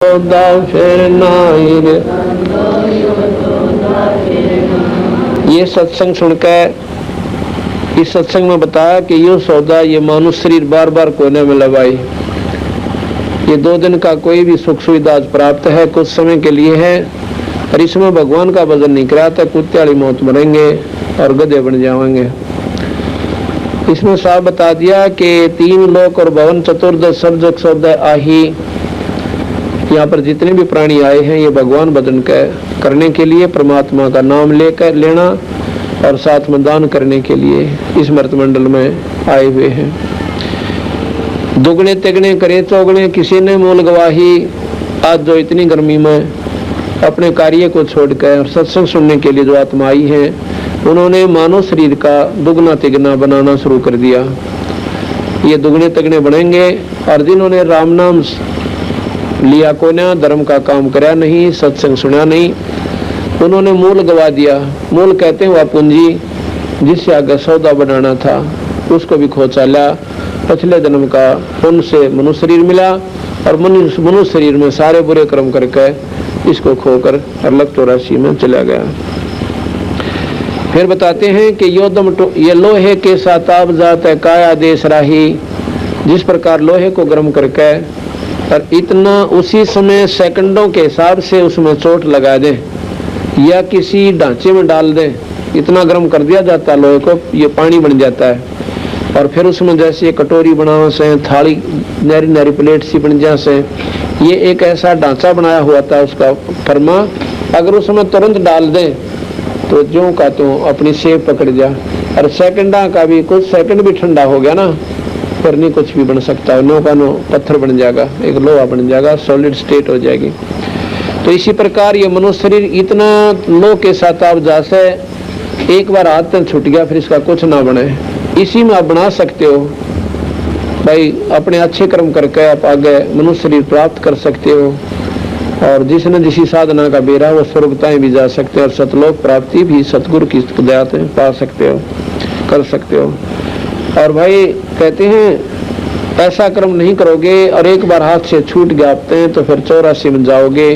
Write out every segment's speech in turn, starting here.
सौदा फिर नाई रे। ये सत्संग सुनकर इस सत्संग में बताया कि यो सौदा ये मानुष शरीर बार बार कोने में लगाई। ये 2 दिन का कोई भी सुख सुविधा प्राप्त है, कुछ समय के लिए है, और इसमें भगवान का भजन नहीं कराता कुत्ते वाली मौत मरेंगे और गधे बन जाएंगे। इसमें साफ बता दिया कि 3 लोक और भवन चतुर्दश सर्जक शब्द आही। यहाँ पर जितने भी प्राणी आए हैं ये भगवान भजन करने के लिए, परमात्मा का नाम लेकर लेना और साथ में दान करने के लिए इस मृत मंडल में आए हुए हैं। दुगने तिगने करे चौगने किसी ने मूल गवाही। आज जो इतनी गर्मी में अपने कार्य को छोड़कर सत्संग सुनने के लिए जो आत्मा आई है, उन्होंने मानव शरीर का दुगना तिगना बनाना शुरू कर दिया। ये दुगने तिगने बनेंगे। और जिन्होंने राम नाम लिया को ना, धर्म का काम कराया नहीं, सत्संग सुना नहीं, उन्होंने मूल गवा दिया। मूल कहते हैं वह पूंजी जिससे आगे सौदा बनाना था, उसको भी खो चाला। पिछले जन्म का पुण्य से मनुष्य शरीर मिला और मनुष्य शरीर में सारे बुरे कर्म करके इसको खोकर अलग 84 में चला गया। फिर बताते हैं कि योदम ये लोहे के साताब जात है काया देश राही। जिस प्रकार लोहे को गर्म करके और इतना उसी समय सेकंडों के हिसाब से उसमें चोट लगा दे या किसी ढांचे में डाल दे, इतना गर्म कर दिया जाता है लोहे को, ये पानी बन जाता है। और फिर उसमें जैसे कटोरी बनावा से, थाली नारी नारी प्लेट सी बन जा से, ये एक ऐसा ढांचा बनाया हुआ था उसका फरमा। अगर उसमें तुरंत डाल दे तो ज्यों का त्यों अपनी सेब पकड़ जा। और सेकंडा का भी कुछ सेकंड भी ठंडा हो गया ना, फिर नहीं कुछ भी बन सकता है। नो का नो पत्थर बन जाएगा, एक लोहा बन जाएगा, सॉलिड स्टेट हो जाएगी। तो इसी प्रकार ये मनुष्य शरीर इतना लो के साथ आप जैसे एक बार हाथ में छूट गया फिर इसका कुछ ना बने। इसी में आप बना सकते हो भाई, अपने अच्छे कर्म करके आप आगे मनुष्य शरीर प्राप्त कर सकते हो। और जिसने जिसी साधना का बेरा वो स्वर्गताएं भी जा सकते हो और सतलोक प्राप्ति भी सतगुरु की दया से पा सकते हो, कर सकते हो। और भाई कहते हैं ऐसा कर्म नहीं करोगे और एक बार हाथ से छूट गया तो फिर 84 में जाओगे,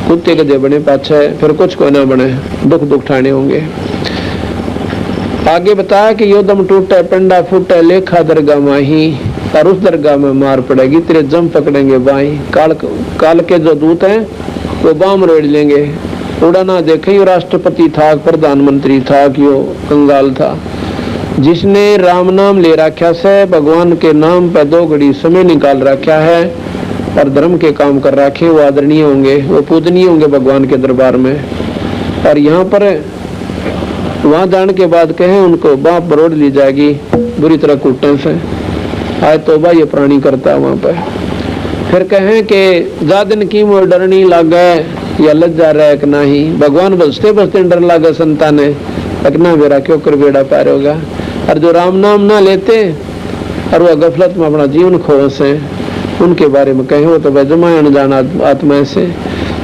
कुत्ते गधे बने पाछे, फिर कुछ को ना बने, दुख ठाने होंगे। आगे बताया कि योदम टूटे पंडा फूटे लेखा दरगाह माही। और उस दरगाह में मार पड़ेगी, तेरे जम पकड़ेंगे बाई। काल के जो दूत हैं वो बाम रोड़ लेंगे। उड़ाना देखे यो राष्ट्रपति था, प्रधानमंत्री था कि वो कंगाल था। जिसने राम नाम ले रखा से भगवान के नाम पे 2 घड़ी समय निकाल रखा है और धर्म के काम कर रखे, वो आदरणीय होंगे, वो पूजनीय होंगे भगवान के दरबार में। और यहाँ पर वहां जाने के बाद कहें उनको बाप बरोड़ ली जाएगी बुरी तरह कूटने से। आए तोबा ये प्राणी करता है वहां पर। फिर कहें कि जा दिन की मोर डरनी लागे या लज्जा रहे कि नहीं। भगवान बसते बसते डर लागे संताने, लगना मेरा क्यों कर बेड़ा पार होगा। और जो राम नाम ना लेते और वह गफलत में अपना जीवन खोस है, उनके बारे में कहे वो तो बेजुमा अनजान आत्मा से।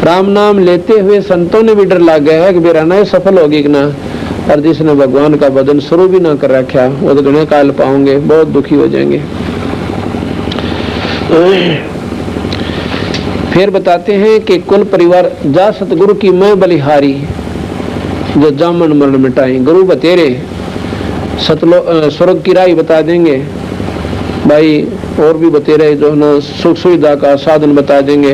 राम नाम लेते हुए संतों ने भी डर लग गया है कि मेरा नए सफल होगी कि ना। और जिसने भगवान का भजन शुरू भी ना कर रखा वो तो घने काल पाओगे, बहुत दुखी हो जाएंगे। फिर बताते हैं कि कुल परिवार जा सतगुरु की मैं बलिहारी, जो जामन मरण मिटाई। गुरु बतेरे स्वर्ग की राह बता देंगे भाई, और भी बतेरे जो ना सुख सुविधा का साधन बता देंगे।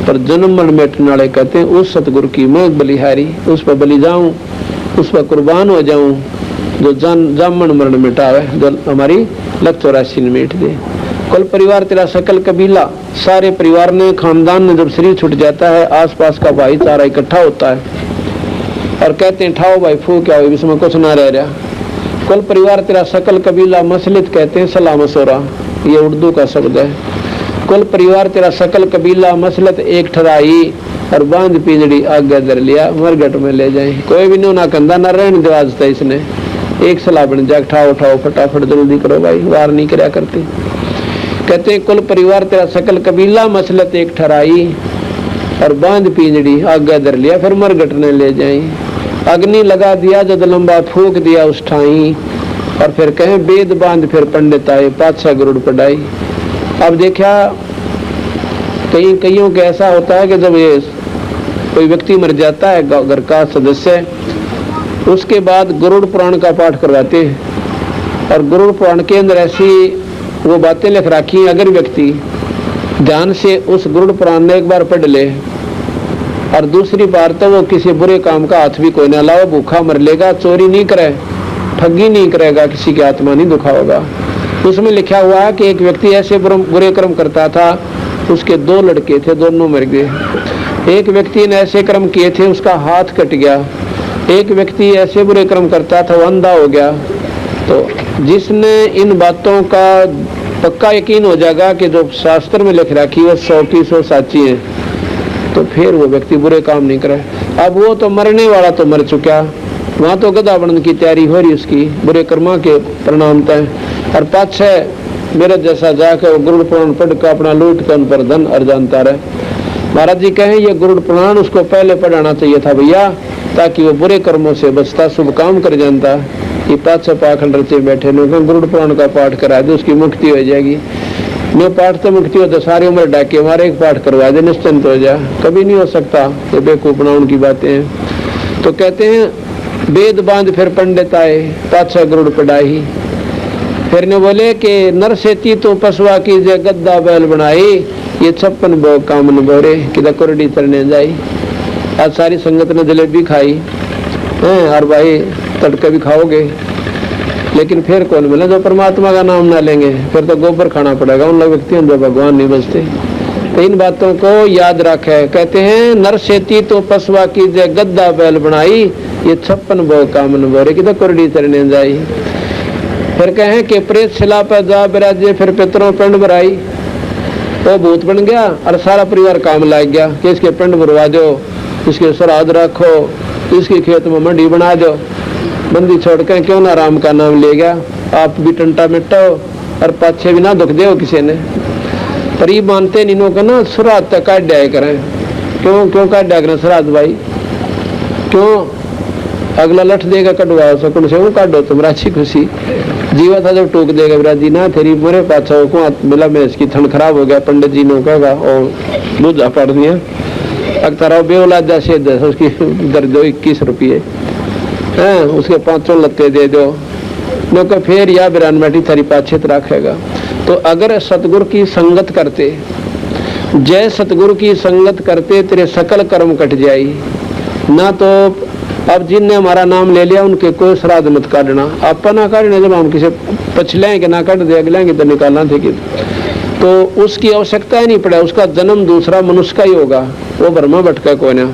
पर जन्म मरण मिटने वाले कहते हैं उस सतगुरु की मैं बलिहारी, उस पर बलि जाऊं, उस पर कुर्बान हो जाऊं, जो जामन मरण मिटावे, जो हमारी लग 84 मिट दे। कुल परिवार तेरा सकल कबीला, सारे परिवार ने खानदान में जब शरीर छूट जाता है आसपास का भाईचारा इकट्ठा होता है और कहते हैं ठाओ भाई फू क्या हो, इसमें कुछ ना रह रहा। कुल परिवार तेरा सकल कबीला मसलित कहते हैं सलाम मसोरा, ये उर्दू का शब्द है। कुल परिवार तेरा सकल कबीला मसलत एक ठहराई और बांध पिंजड़ी आगे दर लिया मरगट में ले जाए। कोई भी ना कंधा न रहने दो आज था इसने, एक सलाह बन जाए ठाओ उठाओ फटाफट जल्दी करो भाई, वार नहीं कराया करते। कहते हैं कुल परिवार तेरा सकल कबीला मसलत एक ठहराई और बांध पिंजड़ी आगे दर लिया फिर मरगट ने ले जाए। अग्नि लगा दिया जब लंबा फूक दिया उस ठाई। और फिर कहें वेद बांध फिर पंडित आए, 5-6 गरुड़ पढ़ाई। अब देखा कईयों का ऐसा होता है कि जब ये कोई व्यक्ति मर जाता है घर का सदस्य, उसके बाद गरुड़ पुराण का पाठ करवाते हैं। और गरुड़ पुराण के अंदर ऐसी वो बातें लिख रखी, अगर व्यक्ति ध्यान से उस गरुड़ पुराण में एक बार पढ़ ले और दूसरी बार तो वो किसी बुरे काम का हाथ भी कोई ना लाओ, भूखा मर लेगा, चोरी नहीं करे, ठगी नहीं करेगा, किसी की आत्मा नहीं दुखाएगा। उसमें लिखा हुआ है कि एक व्यक्ति ऐसे बुरे कर्म करता था, उसके 2 लड़के थे, दोनों मर गए। एक व्यक्ति ने ऐसे कर्म किए थे, उसका हाथ कट गया। एक व्यक्ति ऐसे बुरे कर्म करता था, वो अंधा हो गया। तो जिसने इन बातों का पक्का यकीन हो जाएगा कि जो शास्त्र में लिख रखी है 100% साची है, तो फिर वो व्यक्ति बुरे काम नहीं करे। अब वो तो मरने वाला तो मर चुका, वहाँ तो गधा बनने की तैयारी हो रही उसकी बुरे कर्मा के परिणाम तय। और पाछे मेरे जैसा जाकर गरुड़ पुराण पढ़ कर अपना लूट कर उन पर धन अर्जनता रहे। महाराज जी कहें ये गरुड़ पुराण उसको पहले पढ़ाना चाहिए था भैया, ताकि वो बुरे कर्मों से बचता, शुभ काम कर जानता। ये पाछे पाखंड रचे बैठे लोग गरुड़ पुराण का पाठ करा दे, उसकी मुक्ति हो जाएगी। नो पाठ तो मुक्ति हो तो सारी उम्र डाके हमारे एक पाठ करवा दे, निश्चिंत हो जा। कभी नहीं हो सकता, ये बेवकूफना उनकी बातें हैं। तो कहते हैं वेद बांध फिर पंडित आए, पाछा गरुड़ पढ़ाई। फिर ने बोले कि नर सेती तो पशुआ की जे गद्दा बैल बनाई, ये 56 भोग कामन बोरे कि कुरडी तरने जाई। आज सारी संगत ने जलेबी खाई हैं, और भाई तड़के भी खाओगे, लेकिन फिर कौन मिला जो परमात्मा का नाम ना लेंगे? फिर तो गोबर खाना पड़ेगा उन व्यक्तियों जो भगवान नहीं बचते। तो इन बातों को याद रखे। कहते हैं नर सेती तो पशुआ की जे गद्दा बैल बनाई, ये 56 भोग कामन बोरे कि कुरडी तरने जाई। फिर कहें कि प्रेत शिला पर जा बिराजे, फिर पितरों पिंड भराई। तो भूत बन गया और सारा परिवार काम लाग गया कि इसके पिंड भरवा दो, इसके श्राद्ध रखो, इसके खेत में मंडी बना दो। बंदी छोड़ कर क्यों ना राम का नाम ले गया, आप भी टंटा मिटाओ और पाछे भी ना दुख दे किसी ने। पर ये मानते इन्हों का ना श्राद्ध तक काट दिया करें। क्यों काट दिया करें श्राद्ध भाई? क्यों? अगला लठ देगा कटवाओ सकून से वो काटो तुम राची खुशी। जीवा था जब टोक देगा विराजी ना तेरी मोरे पाछा को मिला में इसकी ठंड खराब हो गया, पंडित जी ने कहेगा और लूजा पड़ दिया अक्तारा बेौलाद जैसे उसकी दर दो 21 रुपये हैं, उसके 5 लत्ते दे दो न को फिर या बिरान बैठी थारी पाछे रखेगा। तो अगर सतगुरु की संगत करते, जय सतगुरु की संगत करते, तेरे सकल कर्म कट जाई ना। तो अब जिनने हमारा नाम ले लिया उनके कोई श्राद्ध मत काटना, आप ना काटना। जब हम किसी पछले के ना काट दे अगले तो निकालना थे कि तो उसकी आवश्यकता ही नहीं पड़ा। उसका जन्म दूसरा मनुष्य का ही होगा, वो ब्रह्मा भटका कोई ना,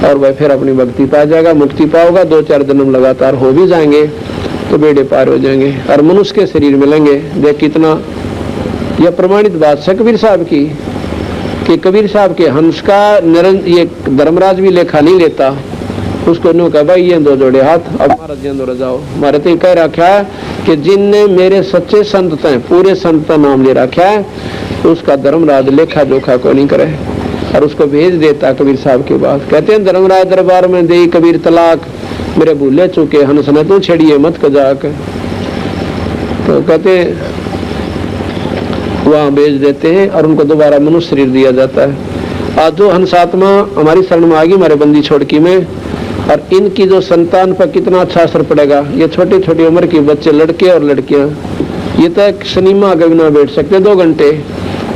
और वह फिर अपनी भक्ति पा जाएगा, मुक्ति पाओगा। 2-4 जन्म लगातार हो भी जाएंगे तो बेड़े पार हो जाएंगे और मनुष्य के शरीर मिलेंगे। देख कितना यह प्रमाणित बात है कबीर साहब की कि कबीर साहब के हंस का ये धर्मराज भी लेखा नहीं लेता। उसको नो कहा भाई ये 2 जोड़े हाथ, अब महाराज जी अंदर जाओ। हमारे तो कह रखा है कि जिनने मेरे सच्चे संत हैं, पूरे संत का नाम ले रखा है, उसका धर्मराज लेखा जोखा को नहीं करे और उसको भेज देता कबीर साहब के बाद। कहते हैं धर्मराज दरबार में दे कबीर तलाक, मेरे भूले चुके हंस ने तू छड़िए मत कजाक। तो कहते वहां भेज देते हैं और उनको दोबारा मनुष्य शरीर दिया जाता है। आज जो हंस आत्मा हमारी शरण में आ गई हमारे बंदी छोड़की में, और इनकी जो संतान पर कितना अच्छा असर पड़ेगा। ये छोटी छोटी उम्र के बच्चे, लड़के और लड़कियां, ये तो एक सिनेमा आगे भी ना बैठ सकते 2 घंटे।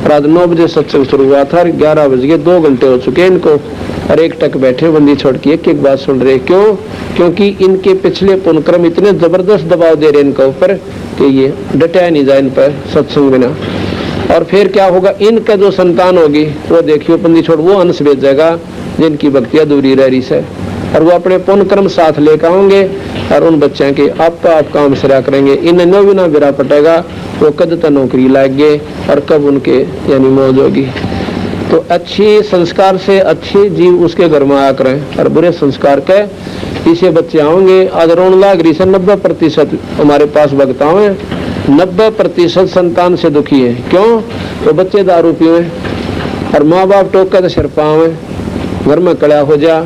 रात 9 बजे सत्संग शुरू हुआ था, 11 बज गए, 2 घंटे हो चुके इनको, और एक टक बैठे बंदी छोड़ के एक बात सुन रहे। क्यों? क्योंकि इनके पिछले पुण्यक्रम इतने जबरदस्त दबाव दे रहे इनके ऊपर कि ये डटा नहीं जाए इन पर सत्संग बिना। और फिर क्या होगा, इनका जो संतान होगी वो देखियो बंदी छोड़ वो अंश भेजेगा जिनकी भक्ति अधूरी रह रही है, और वो अपने पुण्य कर्म साथ लेकर आएंगे और उन बच्चों के आप काम सिरा करेंगे। इन्हें न भी ना बिरा पटेगा, वो कद तक नौकरी लाएंगे और कब उनके यानी मौज होगी। तो अच्छी संस्कार से अच्छे जीव उसके घर में आया करें, और बुरे संस्कार के इसे बच्चे आएंगे। आज रोन लाग रही से 90% हमारे पास भक्ताओं है, 90% संतान से दुखी है। क्यों? तो बच्चे दारू पीवे और माँ बाप टोका तो सिर पावे, घर में कड़ा हो जा,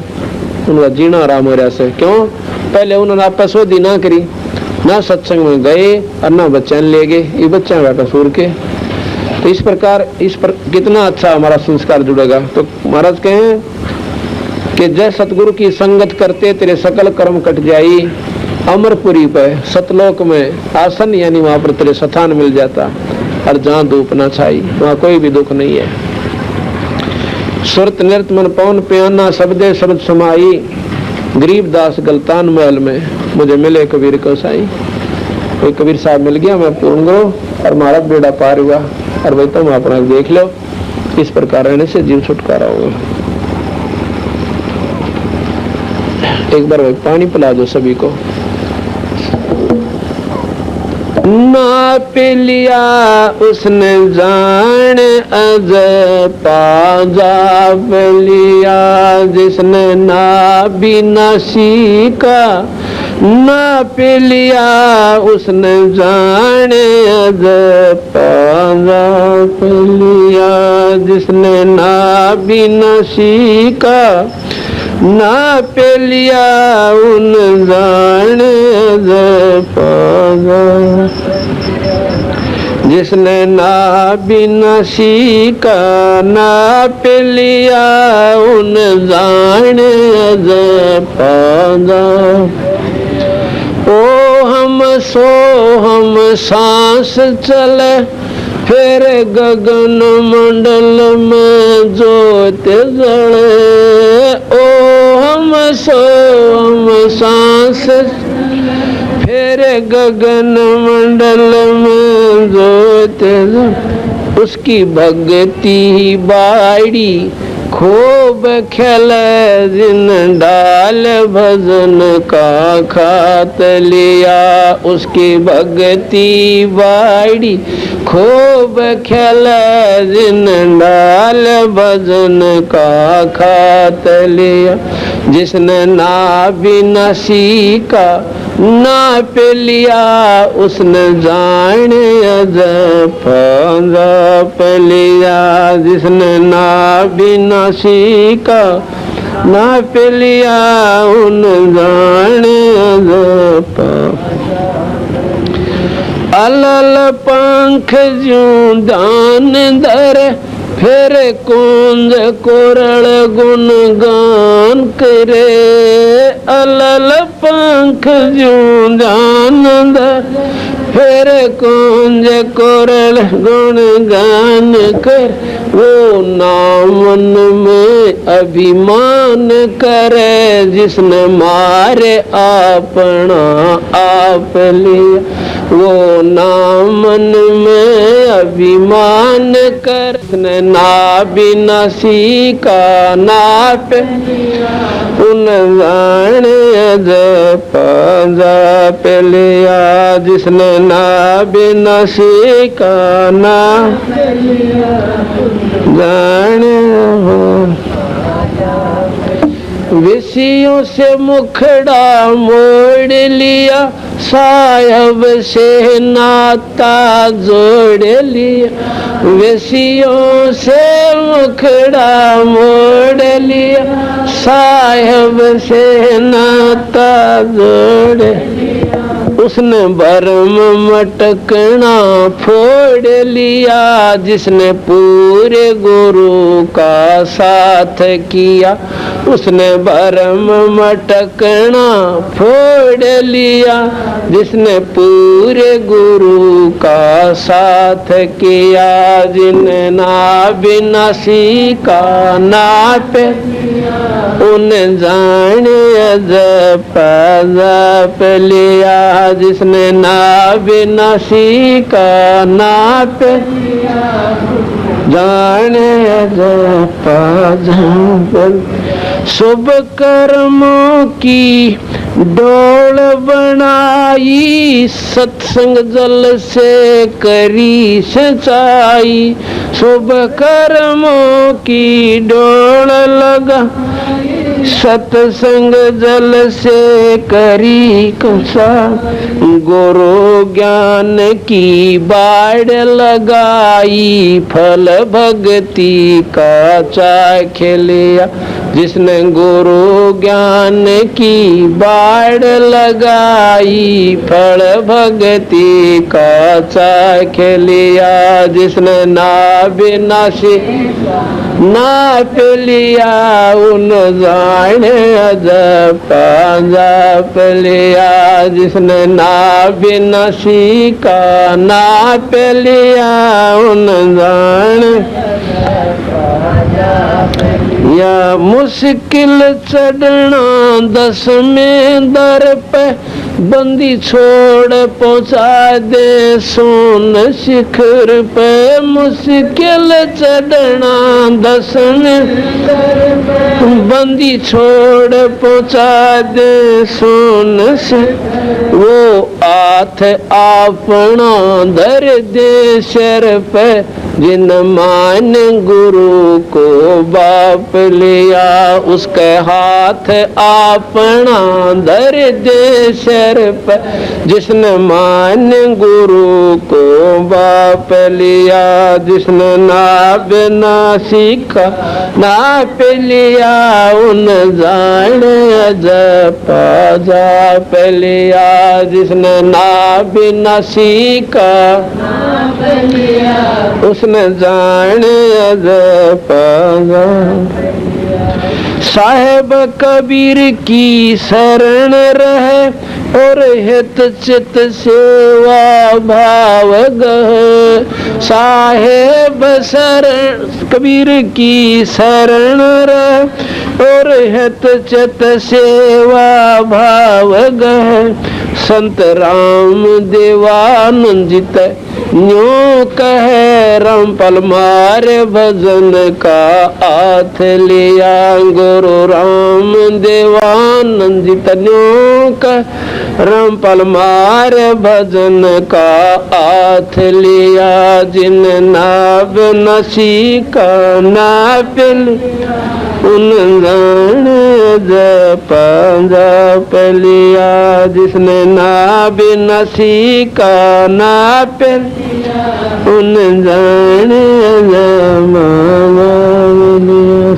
उनका जीना आराम हो रहा से। क्यों? पहले उन्होंने आपस में ना करी, ना सत्संग में गए और ना बच्चे ले गए, ये बच्चा का कसूर के। तो इस प्रकार कितना अच्छा हमारा संस्कार जुड़ेगा। तो महाराज कहें कि जय सतगुरु की संगत करते तेरे सकल कर्म कट जाई, अमरपुरी पे सतलोक में आसन यानी वहां पर तेरे स्थान मिल जाता, और जहां धूप न छाई वहां कोई भी दुख नहीं है। सुरत नृत मन पवन प्याना शब्दे शब्द समाई, गरीबदास गलतान महल में मुझे मिले कबीर को साई। कोई कबीर साहब मिल गया, मैं पूर्ण गुरु और हमारा बेड़ा पार हुआ, और भाई तुम अपना देख लो। इस प्रकार रहने से जीव छुटकारा होगा। एक बार भाई पानी पिला दो सभी को। ना पी लिया उसने जान अज पाजा पे लिया, जिसने ना भी ना सीखा ना पी लिया उसने जान अज पाजा पे लिया, जिसने ना भी ना सीखा ना पे लिया उन जान अज पाजा, जिसने ना भी ना सीखा ना पे लिया उन जान अज पाजा। ओ हम सांस चले फिर गगन मंडल में जोत जले, ओ हम सांस फिर गगन मंडल में जोत जले, उसकी भक्ति बाड़ी खूब खेले जिन डाल भजन का खात लिया, उसकी भक्ति बाड़ी खूब खेले जिन डाल भजन का खात लिया, जिसने ना भी ना सीखा ना पे लिया उसने जान अज पाजा पे लिया, जिसने ना भी ना सीखा ना पे लिया उन जान अज पाजा। अलल पंख ज्यों दान धरे फिर कुंज कोरल गुण गान करे, अलल पंख ज्यों दान धरे फिर कुंज कोरल गुण गान कर, वो नामन में अभिमान करे, जिसने मारे अपना आप लिया, वो नामन में अभिमान कर, ना भी ना सीखा ना पे उन जान अज पाजा पे लिया, जिसने ना भी ना सीखा ना जान। विषयों से मुखड़ा मोड़ लिया, साहब से नाता जोड़ लिया, विषयों से मुखड़ा मोड़ लिया, साहब से नाता जोड़ लिया, उसने भरम मटकना फोड़ लिया, जिसने पूरे गुरु का साथ किया, उसने भरम मटकना फोड़ लिया, जिसने पूरे गुरु का साथ किया, जिन्हें ना बिना सीखा ना पे उन जान अज पाजा पे लिया, जिसने ना बिना सीखा ना पे जान अज पाजा पे। शुभ कर्मों की डोल बनाई, सत्संग जल से करी सच्चाई, शुभ कर्मों की डोल लगा, सत्संग जल से करी कसा, गुरु ज्ञान की बाढ़ लगाई, फल भक्ति का चाख लिया, जिसने गुरु ज्ञान की बाढ़ लगाई, फल भक्ति का चाख लिया। जिसने नाविनाशी नाप लिया, उन जाने अजब जाप लिया। जिसने नाविनाशी का नाप लिया, उन जाने या मुश्किल चढ़ना 10वें दर पे, बंदी छोड़ पहुंचा दे सोन शिखर पे। मुश्किल चढ़ना 10वें बंदी छोड़ पहुंचा दे सोन शिखर। वो हाथ अपना धर दे सर पे, जिन मान गुरु को बाप लिया। उसके हाथ अपना धर दे सर पे, जिसने मान गुरु को बाप लिया। जिसने नाप ना सीखा नाप लिया, उन जाने अजब जाप लिया। जिसने नाप ना सीखा उसने जाने अजब साहेब कबीर की शरण रहे, और हित चित सेवा भाव गह। साहेब शरण कबीर की शरण रहे, और हित चित सेवा भाव गह। संत राम देवानंद जित न्यों कहे, रामपाल मारे भजन का हाथ लिया। गुरु राम देवानंद जित न्यों कहे, रामपाल मारे भजन का हाथ लिया। जिन नाव नसी का नाप उन जप लिया। जिसने नाव नसी का नाप उन जाने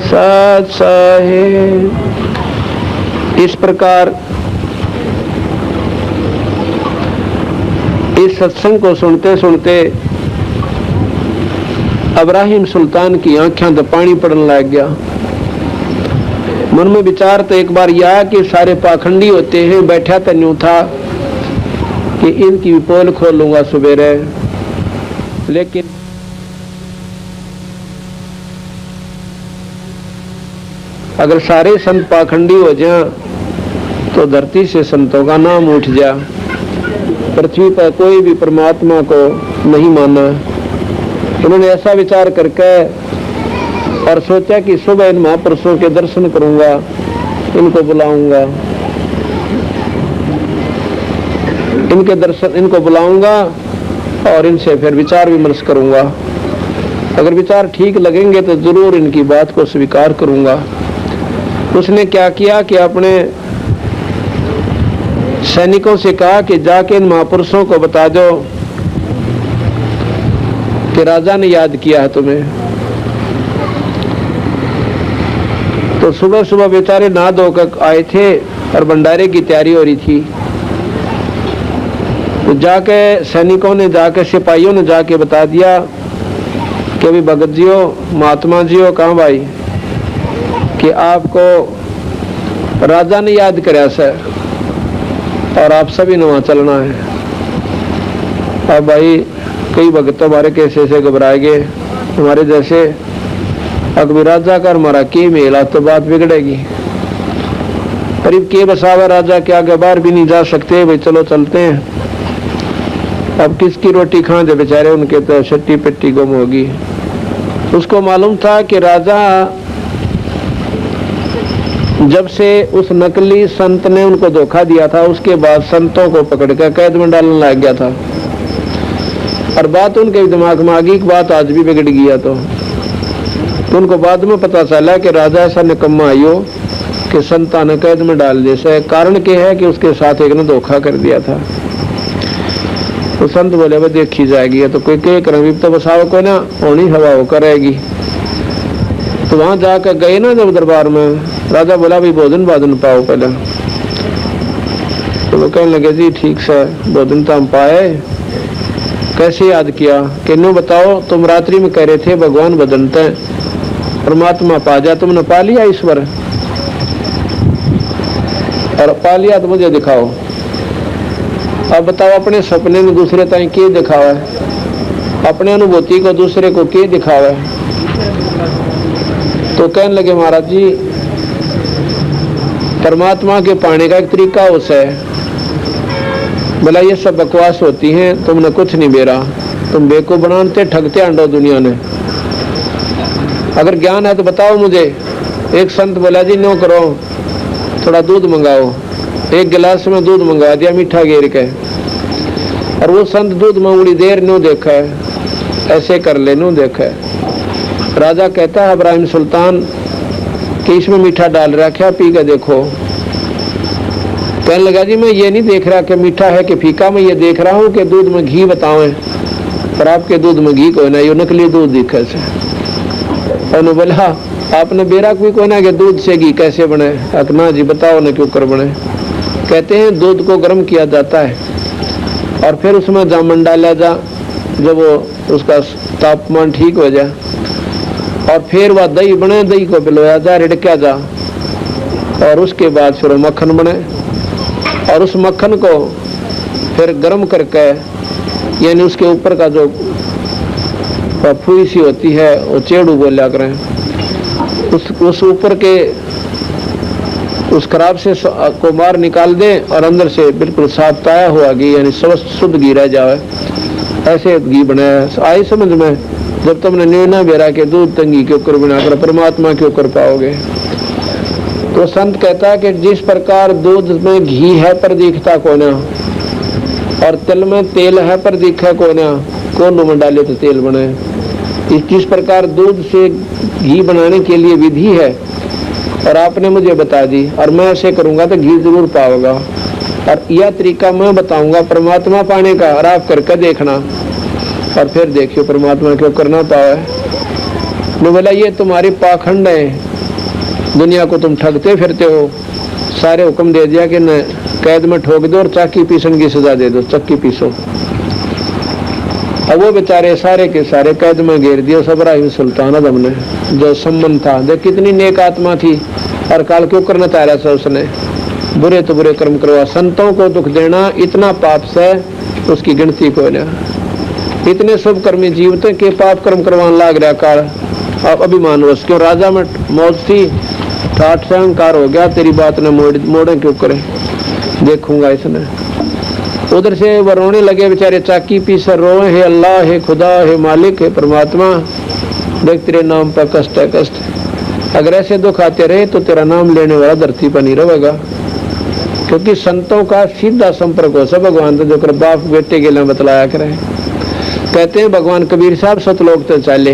साथ साहेब। इस प्रकार इस सत्संग को सुनते सुनते इब्राहिम सुल्तान की आंखें तो पानी पड़ने लग गया। मन में विचार तो एक बार यह कि सारे पाखंडी होते हैं, बैठा तो न्यू था कि इनकी भी पोल खोलूंगा सवेरे, लेकिन अगर सारे संत पाखंडी हो जाएं तो धरती से संतों का नाम उठ जा। पृथ्वी पर कोई भी परमात्मा को नहीं माना। उन्होंने ऐसा विचार करके और सोचा कि सुबह इन महापुरुषों के दर्शन करूंगा, इनको बुलाऊंगा, इनके दर्शन इनको बुलाऊंगा और इनसे फिर विचार विमर्श करूंगा। अगर विचार ठीक लगेंगे तो जरूर इनकी बात को स्वीकार करूंगा। उसने क्या किया कि अपने सैनिकों से कहा कि जाके इन महापुरुषों को बता दो कि राजा ने याद किया है तुम्हें। तो सुबह सुबह बेचारे नहा धोकर आए थे और भंडारे की तैयारी हो रही थी। तो जाके सैनिकों ने जाके सिपाहियों ने जाके बता दिया कि अभी भगत जी हो, महात्मा जी हो, कहाँ भाई, कि आपको राजा ने याद कराया सर और आप सभी ने वहां चलना है। अब भाई कई भगत हमारे कैसे से घबराए गए, हमारे जैसे अकबर राजा का हमारा के मेला तो बात बिगड़ेगी। करीब के बसावा राजा के आगे बाहर भी नहीं जा सकते, भाई चलो चलते हैं। अब किसकी रोटी खाएं जो बेचारे, उनके तो छट्टी पिट्टी गुम होगी। उसको मालूम था कि राजा जब से उस नकली संत ने उनको धोखा दिया था, उसके बाद संतों को पकड़कर कैद में डालने लग गया था। और बात उनके दिमाग में आ गई कि बात आज भी बिगड़ गया। तो उनको बाद में पता चला कि राजा ऐसा निकम्मा आयो कि संता ने कैद में डाल दिया। कारण क्या है कि उसके साथ एक ने धोखा कर दिया था। तो संत बोले वो देखी जाएगी, तो कोई कह कर तो बसाव को ना होनी हवा हो करेगी। तो तो वहां जाकर गए ना जब दरबार में, राजा बोला भाई भोजन भाजन पाओ पहले। तो वो कहने लगे जी ठीक से भोजन तो हम पाए, कैसे याद किया? कि नो बताओ, तुम रात्रि में कह रहे थे भगवान बदलते परमात्मा पा जा, तुमने पा लिया ईश्वर? और पा लिया तो मुझे दिखाओ। अब बताओ अपने सपने में दूसरे ताई के दिखावा है, अपने अनुभूति को दूसरे को के दिखावा है? तो कहने लगे महाराज जी परमात्मा के पाने का एक तरीका उस है। बोला ये सब बकवास होती हैं, तुमने कुछ नहीं बेरा, तुम बेको बनाते ठगते अंडो दुनिया ने। अगर ज्ञान है तो बताओ मुझे। एक संत बोला जी नो करो, थोड़ा दूध मंगाओ। एक गिलास में दूध मंगा दिया मीठा घेर के, और वो संत दूध में बड़ी देर नो देखा है, ऐसे कर ले नो देखा है। राजा कहता है इब्राहिम सुल्तान कि इसमें मीठा डाल रखा, पी के देखो। कहने लगा जी मैं ये नहीं देख रहा कि मीठा है कि फीका, मैं ये देख रहा हूँ कि दूध में घी बताओ, पर आपके दूध में घी कोई ना, ये नकली दूध दिखे से। और बोला आपने बेरा कोई कोई ना कि दूध से घी कैसे बने? ना जी बताओ ना क्यों कर बने। कहते हैं दूध को गर्म किया जाता है और फिर उसमें जामुन डाला जा, जब वो उसका तापमान ठीक हो जाए, और फिर वह दही बने, दही को पिलोया जा, रिड़का जा, और उसके बाद फिर मक्खन बने, और उस मक्खन को फिर गर्म करके, यानी उसके ऊपर का जो फूई सी होती है वो चेड़ू बोला करें, उस ऊपर के उस खराब से को मार निकाल दे और अंदर से बिल्कुल साफ ताया हुआ घी, यानी शुद्ध घी रह जाए, ऐसे घी बनाया। आई समझ में? जब तुमने न्यूना बेरा के दूध तंगी के ऊपर बनाकर परमात्मा के ऊपर पाओगे। तो संत कहता है कि जिस प्रकार दूध में घी है पर दिखता को ना, और तिल में तेल है पर दिखा को ना, कौन में डाले तो तेल बने। जिस प्रकार दूध से घी बनाने के लिए विधि है और आपने मुझे बता दी, और मैं ऐसे करूंगा तो घी जरूर पाओगा, और यह तरीका मैं बताऊंगा परमात्मा पाने का, और आप करके देखना, और फिर देखियो परमात्मा क्यों करना पावे। मैं बोला ये तुम्हारी पाखंड है, दुनिया को तुम ठगते फिरते हो। सारे हुक्म दे दिया कि न कैद में ठोक दो और चाकी पीसन की सजा दे दो, चक्की पीसो। अब वो बेचारे सारे के सारे कैद में घेर दिए सब इब्राहिम सुल्तान आदम ने, जो सम्मन था। देख कितनी नेक आत्मा थी, और काल क्यों करना चाह रहा था उसने, बुरे तो बुरे कर्म करवा। संतों को दुख देना इतना पाप से उसकी गिनती को ना, इतने शुभ कर्मी जीव थे कि पाप कर्म करवाने लाग रहा काल। अब अभिमान वश क्यों, राजा में मौत थी, ठाठ से अहंकार हो गया, तेरी बात ने मोड़े क्यों करे, देखूंगा इसने। उधर से वो रोने लगे बेचारे, चाकी पीसर रोए, हे अल्लाह, हे खुदा, हे मालिक, हे परमात्मा, देख तेरे नाम पर कष्ट है कष्ट। अगर ऐसे दुख आते रहे तो तेरा नाम लेने वाला धरती पर नहीं रहेगा। क्योंकि संतों का सीधा संपर्क हो सब भगवान से, जो कर बाप बेटे के लिए बतलाया करे। कहते हैं भगवान कबीर साहब सतलोक से चले,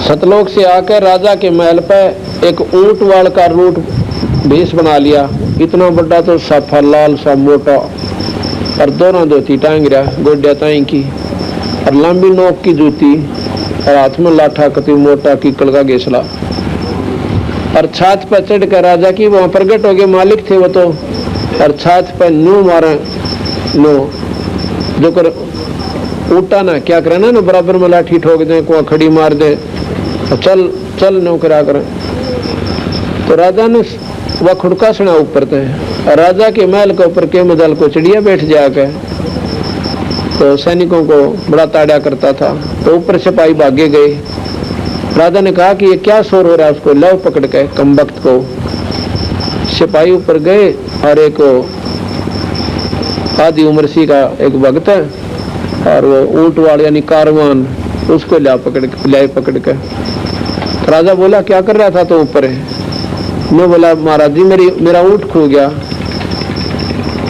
सतलोक से आकर राजा के महल पे एक ऊंट वाल का रूट भेष बना लिया। इतना बड़ा तो साफा लाल सा मोटा, और दोनों धोती टांग रहा गोड्या ताई की, और लंबी नोक की जूती, और हाथ में लाठा कति मोटा कीकड़ का गेसला, और छात पर चढ़ कर राजा की वहां प्रकट हो गए। मालिक थे वो तो, और छात पर न्यू मारा नो, जो कर उठा ना क्या करे ना, बराबर में लाठी ठोक दे, कुआ खड़ी मार दे, चल चल नो करा कर। तो राजा ने वह खुड़का सुना ऊपर थे, और राजा के महल के ऊपर के मदल को चिड़िया बैठ जाके, तो सैनिकों को बड़ा ताड़ा करता था। तो ऊपर सिपाही भागे गए। राजा ने कहा कि ये क्या शोर हो रहा है, उसको लव पकड़ के कम वक्त को। सिपाही ऊपर गए, और एक आदि उम्र सी का एक भक्त है, और वो ऊंट वाले यानी कारवान, उसको ला पकड़ के। राजा बोला क्या कर रहा था तो ऊपर है। मैं बोला महाराज जी मेरा ऊंट खो गया,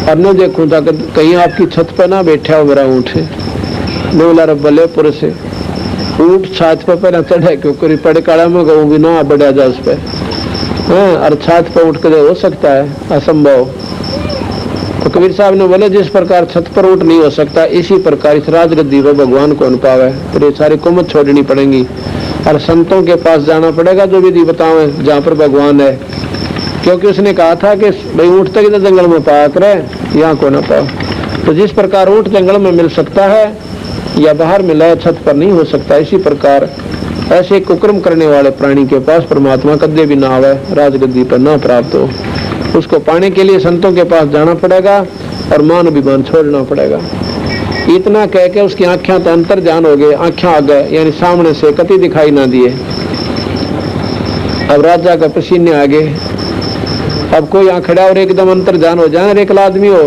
और मैं देखूं था कहीं आपकी छत पर ना बैठा हो मेरा ऊंट है। मैं बोला रब्बले पुर से ऊंट छात पर पहले चढ़े, क्योंकि पड़े काड़ा में गऊ भी ना बढ़ा जा उस पर, और छात पर उठ कर हो सकता है, असंभव। तो कबीर साहब ने बोले जिस प्रकार छत पर उठ नहीं हो सकता, इसी प्रकार इस राजगद्दी पर भगवान कौन पावे, फिर ये सारी कुमत छोड़नी पड़ेगी। और संतों के पास जाना पड़ेगा जो विधि बतावें जहाँ पर भगवान है, क्योंकि उसने कहा था कि भाई ऊँट तक इधर जंगल में पाया करे, यहाँ को ना पाओ। तो जिस प्रकार ऊँट जंगल में मिल सकता है या बाहर मिला है, छत पर नहीं हो सकता, इसी प्रकार ऐसे कुकर्म करने वाले प्राणी के पास परमात्मा कदे भी ना आवे, राजगद्दी पर ना प्राप्त हो। उसको पाने के लिए संतों के पास जाना पड़ेगा और मान अभिमान छोड़ना पड़ेगा। इतना कह के उसकी आंखें तो अंतर ध्यान हो गए, आंखें आ गए, यानी सामने से कति दिखाई ना दिए। अब राजा का पसीने आ गए। अब कोई यहाँ खड़ा और एकदम अंतर ध्यान हो जाए, एक आदमी हो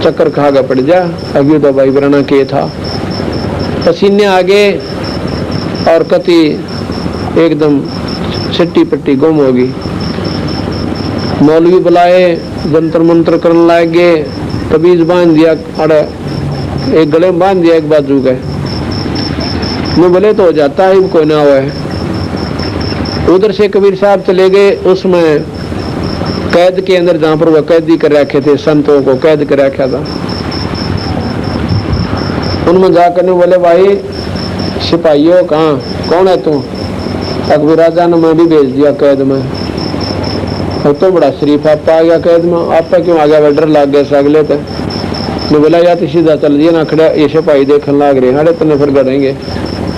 चक्कर खागा पड़ जा। अभी तो भाई बरना के था, पसीने आ गए और कति एकदम सिट्टी पट्टी गुम होगी। मौलवी बुलाए, जंतर मंत्र करने लग गए, तबीज बांध दिया, अरे एक गले में बांध दिया, एक बाजू गए मुँह बोले तो हो जाता है, कोई ना हुआ। उधर से कबीर साहब चले गए, उसमें कैद के अंदर जहां पर वह कैदी कर रखे थे, संतों को कैद कर रखा था, उनमें जाकर बोले भाई सिपाहियों कहाँ, कौन है तू? अकबर राजा ने मैं भी भेज दिया कैद में। तो बड़ा शरीफ आप आ गया कैद में, आपका क्यों आ गया? डर लग गया सगले थे। मैं बोला या तो सीधा चल दिया ना, खड़ा ये सिपाही देखने लग रहे हैं, तने फिर गड़ेंगे।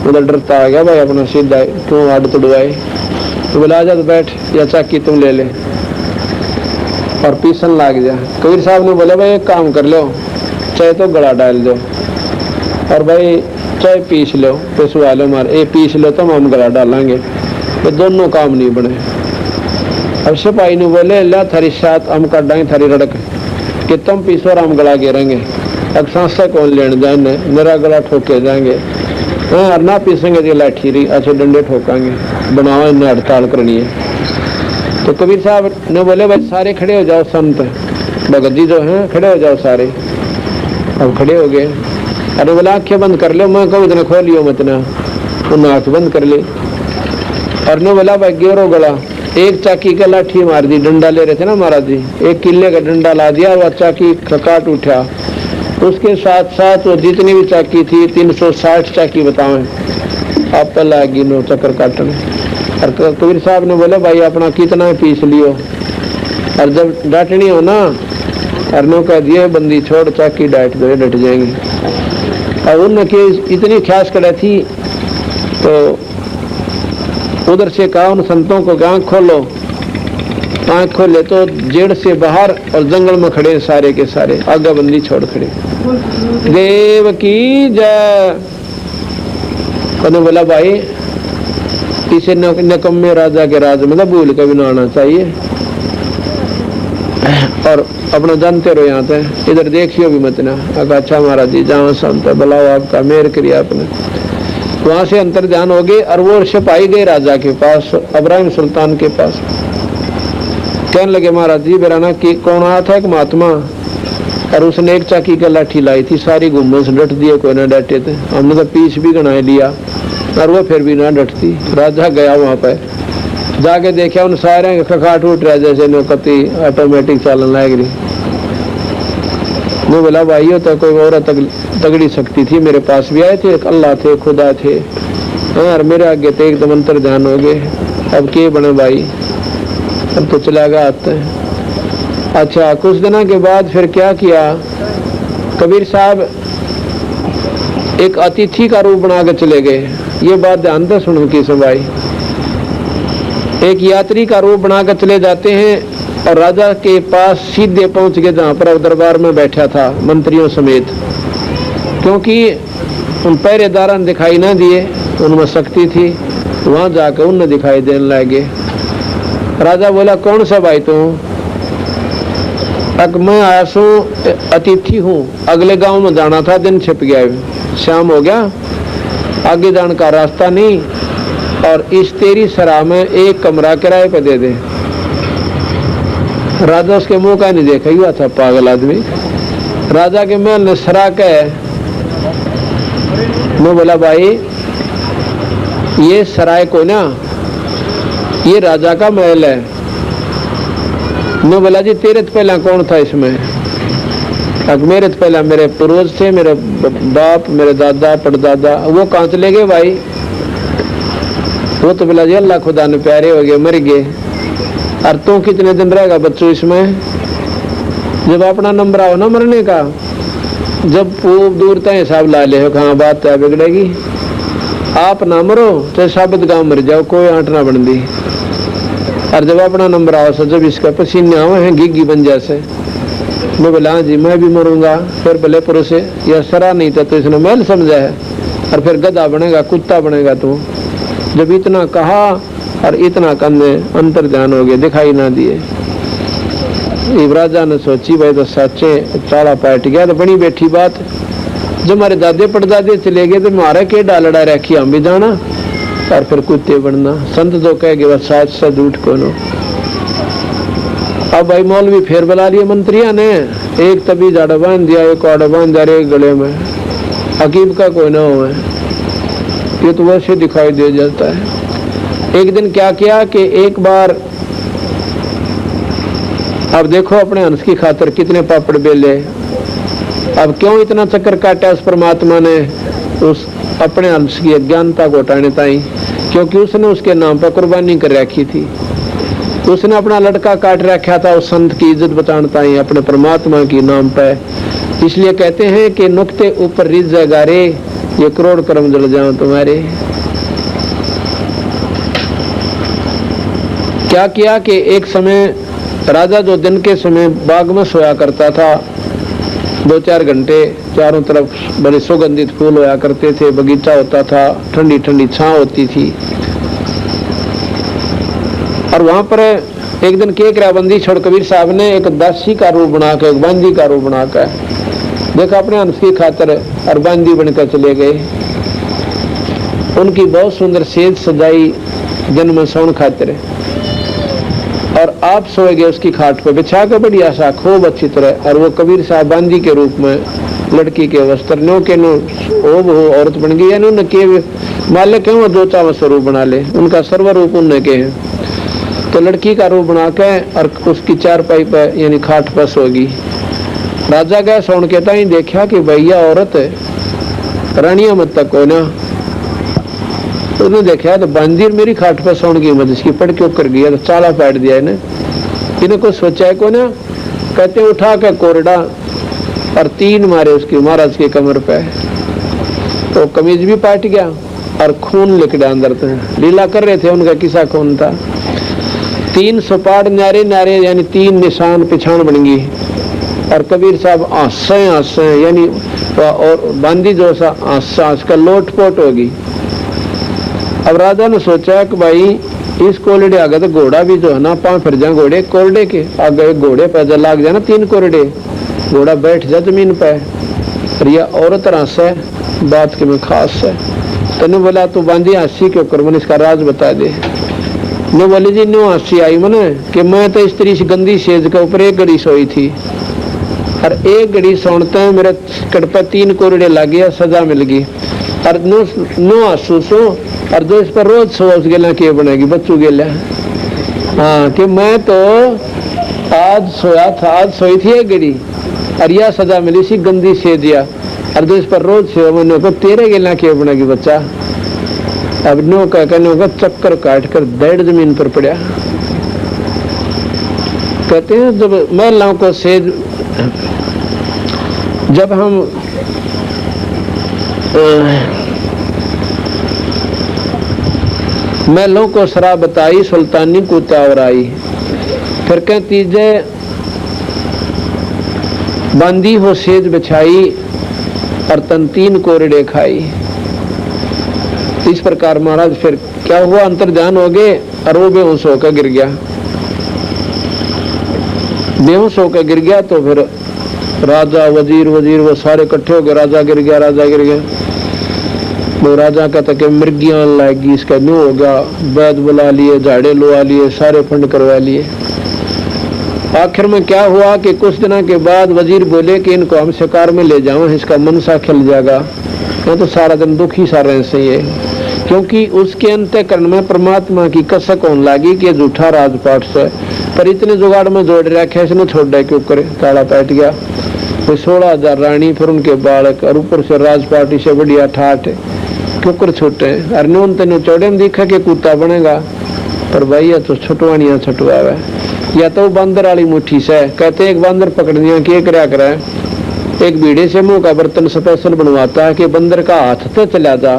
उधर डरता आ गया भाई अपना सीधा, क्यों हाथ तोड़वाए? तो बोला आजा तो बैठ, या चाकी तुम ले ले, और पीसन लग जा। कबीर साहब ने बोले भाई एक काम कर लो, चाहे तो गला डाल दो और भाई चाहे पीस लो, पिसवा लो मारे, पीस लो तो हम गला डालेंगे, तो दोनों काम नहीं बने। अब सिपाही ने बोले ला थारी साथ हम कर देंगे थारी रड़क कि तुम पीसो और हम गला गिरेंगे, अब सांस से कौन लेने जाए, मेरा गला ठोके जाएंगे, और ना पीसेंगे तो लाठी रही अच्छे डंडे ठोकांगे, बनाओ इन्हें हड़ताल करनी है। तो कबीर साहब ने बोले भाई सारे खड़े हो जाओ, संत भगत जी जो हैं खड़े हो जाओ सारे। अब खड़े हो गए। अरे बोला आंखें बंद कर लो, मैं कहूँ इतना खोलियो मत ना, उन्हें आंख बंद कर ली। और ने बोला भाई गिरो गला, एक चाकी का लाठी मार दी, डंडा ले रहे थे ना महाराज जी, एक किले का डंडा ला दिया, वह चाकी काट उठा। उसके साथ साथ वो जितनी भी चाकी थी 360 चाकी बताओ आप पर लागी नो चक्कर काटने। और कबीर साहब ने बोले भाई अपना कितना पीस लियो, और जब डांटनी हो ना और नो कह दिए बंदी छोड़ चाकी डांट दो, डट जाएंगे। और उनके इतनी ख्यास करे थी तो उधर से कहा उन संतों को आँख खोलो, आँख खोले तो जेड़ से बाहर और जंगल में खड़े सारे के सारे, आगे बंदी छोड़ खड़े। देव की जय। कहने बोला भाई इसे निकम्मे राजा के राज में भूल कभी ना आना चाहिए, और अपना जानते रहो यहाँ पे, इधर देखियो भी मत ना। अच्छा महाराज जी जहाँ संत बुलाओ, आपका मेहर करिए आपने। वहां से अंतर ध्यान हो गए और वो सिपाही गए राजा के पास, इब्राहिम सुल्तान के पास। कहने लगे महाराज जी बेराना की कौन आया था? एक महात्मा, और उसने एक चाकी का लाठी लाई थी, सारी गुम्बद से डट दिए, कोई ना डटे थे। हमने तो पीस भी गना लिया और वो फिर भी ना डटती। राजा गया वहां पर, जाके देखा उन सारे खखाट उठ रहा जैसे नौकती ऑटोमेटिक चालन लग रही। मैं बोला भाइयों तो कोई और तगड़ी शक्ति थी, मेरे पास भी आए थे, एक अल्लाह थे, खुदा थे, और मेरे आगे तो एकदम अंतर ध्यान हो गए। अब के बने भाई, अब तो चला गया आते हैं। अच्छा कुछ दिनों के बाद फिर क्या किया, कबीर साहब एक अतिथि का रूप बना के चले गए। ये बात ध्यान से सुनो की भाई, एक यात्री का रूप बना कर चले जाते हैं और राजा के पास सीधे पहुंच गए जहां पर दरबार में बैठा था मंत्रियों समेत, क्योंकि उन पहरेदारों ने दिखाई ना दिए, उनमें शक्ति थी। वहां जाकर उन्हें दिखाई देने लगे। राजा बोला कौन सा भाई तू? अब मैं आया सू अतिथि हूँ, अगले गांव में जाना था, दिन छिप गया, शाम हो गया, आगे जाने का रास्ता नहीं, और इस तेरी सराह में एक कमरा किराए पे दे दे। राजा उसके मुंह का नहीं देखा, हुआ था पागल आदमी। राजा के महल ने सरा के मैं बोला भाई ये सराय को ना, ये राजा का महल है। मैं बोला जी तेरे तो पहला कौन था इसमें? मेरे तो पहला मेरे पूर्वज थे, मेरे बाप, मेरे दादा, परदादा। वो कहाँ चले गए भाई? वो तो बोला जी अल्लाह खुदा ने प्यारे हो गए, मर गए। और तू कितने दिन रहेगा बच्चों इसमें? जब अपना नंबर आओ ना मरने का, जब खूब दूर तक हिसाब ला ले, कहाँ बात है बिगड़ेगी। आप ना मरो तो साबित गाँव मर जाओ, कोई आंट ना बन दी। और जब अपना नंबर आओ सो जब इसका पसीने आवे हैं गिग्गी बन जैसे, मैं बोला हाँ जी मैं भी मरूंगा। फिर भले पुरुष या सरा नहीं था तो इसने महल समझा है, और फिर गधा बनेगा, कुत्ता बनेगा। तू जब इतना कहा और इतना करने अंतर ध्यान हो गया, दिखाई ना दिए। राजा ने सोची भाई तो सच्चे ताला पाट गया, तो बड़ी बैठी बात। जब हमारे दादे पड़दादे चले गए तो हमारा के डालड़ा रखी, हम भी जाना और फिर कुत्ते बनना। संत तो कह गए बस साथ से झूठ कोनो। अब भाई मौलवी फिर बुला लिए मंत्रिया ने, एक तभी जाड़ा बांध दिया, एक आड़ा बांध दिया, एक गले में। हकीम का कोई ना हो, ये तो वैसे दिखाई दे जाता है। एक दिन क्या किया कि एक बार, अब देखो अपने हंस की खातिर कितने पापड़ बेले। अब क्यों इतना चक्कर काटा उस परमात्मा ने उस अपने हंस की अज्ञानता को हटाने ताई? क्योंकि उसने उसके नाम पर कुर्बानी कर रखी थी। उसने अपना लड़का काट रखा था उस संत की इज्जत बचाने ताई, अपने परमात्मा की नाम पर। इसलिए कहते हैं कि नुक्ते ऊपर रिज जाएगा रे, ये करोड़ कर्म जल जाओ तुम्हारे। क्या किया कि एक समय राजा जो दिन के समय बाग में सोया करता था, 2-4 घंटे, चारों तरफ बड़े सुगंधित फूल होया करते थे, बगीचा होता था, ठंडी ठंडी छांव होती थी। और वहां पर एक दिन केकरा बंदी छोड़ कबीर साहब ने एक दासी का रूप बनाकर, एक बांदी का रूप बनाकर देखा अपने हंस की खातिर, और बांदी बनकर चले गए। उनकी बहुत सुंदर सेज सजाई जन्म सौन खातिर, और आप सोए गए उसकी खाट पर बिछा कर बढ़िया सा खूब अच्छी तरह। और वो कबीर साहब बांदी के रूप में लड़की के वस्त्र नो के नो हो औरत बन गई, यानी उन्हें के मालिक है वो 2 चावल स्वरूप बना ले, उनका सर्व रूप उन्हें के हैं। तो लड़की का रूप बना के और उसकी चारपाई पर यानी खाट पर सोगी। राजा गया सौन के ताई, देखा कि भैया औरत रानिया मत तक हो ना। उसने देखा तो बांदी मेरी खाट पर सौन की मत, इसकी पड़ क्यों कर गया, तो चाला पैट दिया इन्हें कुछ सोचा है को ना। कहते उठा के कोरडा और 3 मारे उसकी महाराज की कमर पे, तो कमीज भी पाट गया और खून लिख दिया अंदर। लीला कर रहे थे, उनका किसा खून था। 3 सपाट नारे नारे यानी 3 निशान पिछाण बन गई। और कबीर साहब आंसे यानी और बांदी जो सा आंस का लोटपोट होगी। अब राजा ने सोचा कि भाई इस कोरडे आगे तो घोड़ा भी जो है ना, 5 फिर जा घोड़े कोरडे के आगे, घोड़े पैदल लाग जाना 3 कोरडे, घोड़ा बैठ जा जमीन पे। और यह औरत रस है बात के में खास है। तने बोला तू बांधी हंसी क्यों कर, मैंने इसका राज बता दे। ने बोली जी न्यू हंसी आई मैंने कि मैं तो स्त्री से गंदी सेज के ऊपर 1 घड़ी सोई थी, और 1 घड़ी सोनते हैं मेरे कड़ पे 3 कोरडे लग गया, सजा मिल गई। और नो आंसू सो, और जो इस पर रोज सो उस गेला के बनेगी बच्चू गेला। हाँ कि मैं तो आज सोया था, आज सोई थी 1 घड़ी और यह सजा मिली सी गंदी सेजिया, और जो इस पर रोज सो मैंने को तेरे गेला के बनेगी बच्चा। अब नो का कहने होगा चक्कर काट कर बैठ जमीन पर पड़ा। कहते हैं जब महिलाओं को सेज, जब हम महलों को शराब बताई, सुल्तानी को त्यावर आई। फिर कहती जे बांदी हो सेज बिछाई, और तन 3 कोरडे खाई। इस प्रकार महाराज फिर क्या हुआ, अंतर ध्यान हो गए और वो बेहोश होकर गिर गया। बेहोश होकर गिर गया तो फिर राजा वजीर वो सारे इकट्ठे हो गए। राजा गिर गया। वो राजा का तक मृगियां लाएगी, इसका न्यू हो गया। वैद बुला लिए, झाड़े लुआ लिए, सारे फंड करवा लिए। आखिर में क्या हुआ कि कुछ दिनों के बाद वजीर बोले कि इनको हम शिकार में ले जाओ, इसका मनसा खिल जाएगा। तो सारा दिन दुखी सा रहे से ये, क्योंकि उसके अंतःकरण में परमात्मा की कसक होने लगी कि झूठा राजपाट से, पर इतने जुगाड़ में जोड़ रखे इसने छोड़ दे क्यों करे, ताला बैठ गया। 16,000 रानी, फिर उनके बालक, और ऊपर से राजपाटी से बढ़िया ठाठ, ठोकर छोटे और नून तेन चौड़े में दिखा के कुत्ता बनेगा, पर भाई या तो छुटवानिया छुटवावे या तो बंदर वाली मुट्ठी से। कहते एक बंदर पकड़ दिया कि क्या करे, एक बीड़े से मुंह का बर्तन स्पेशल बनवाता है कि बंदर का हाथ तो चला जा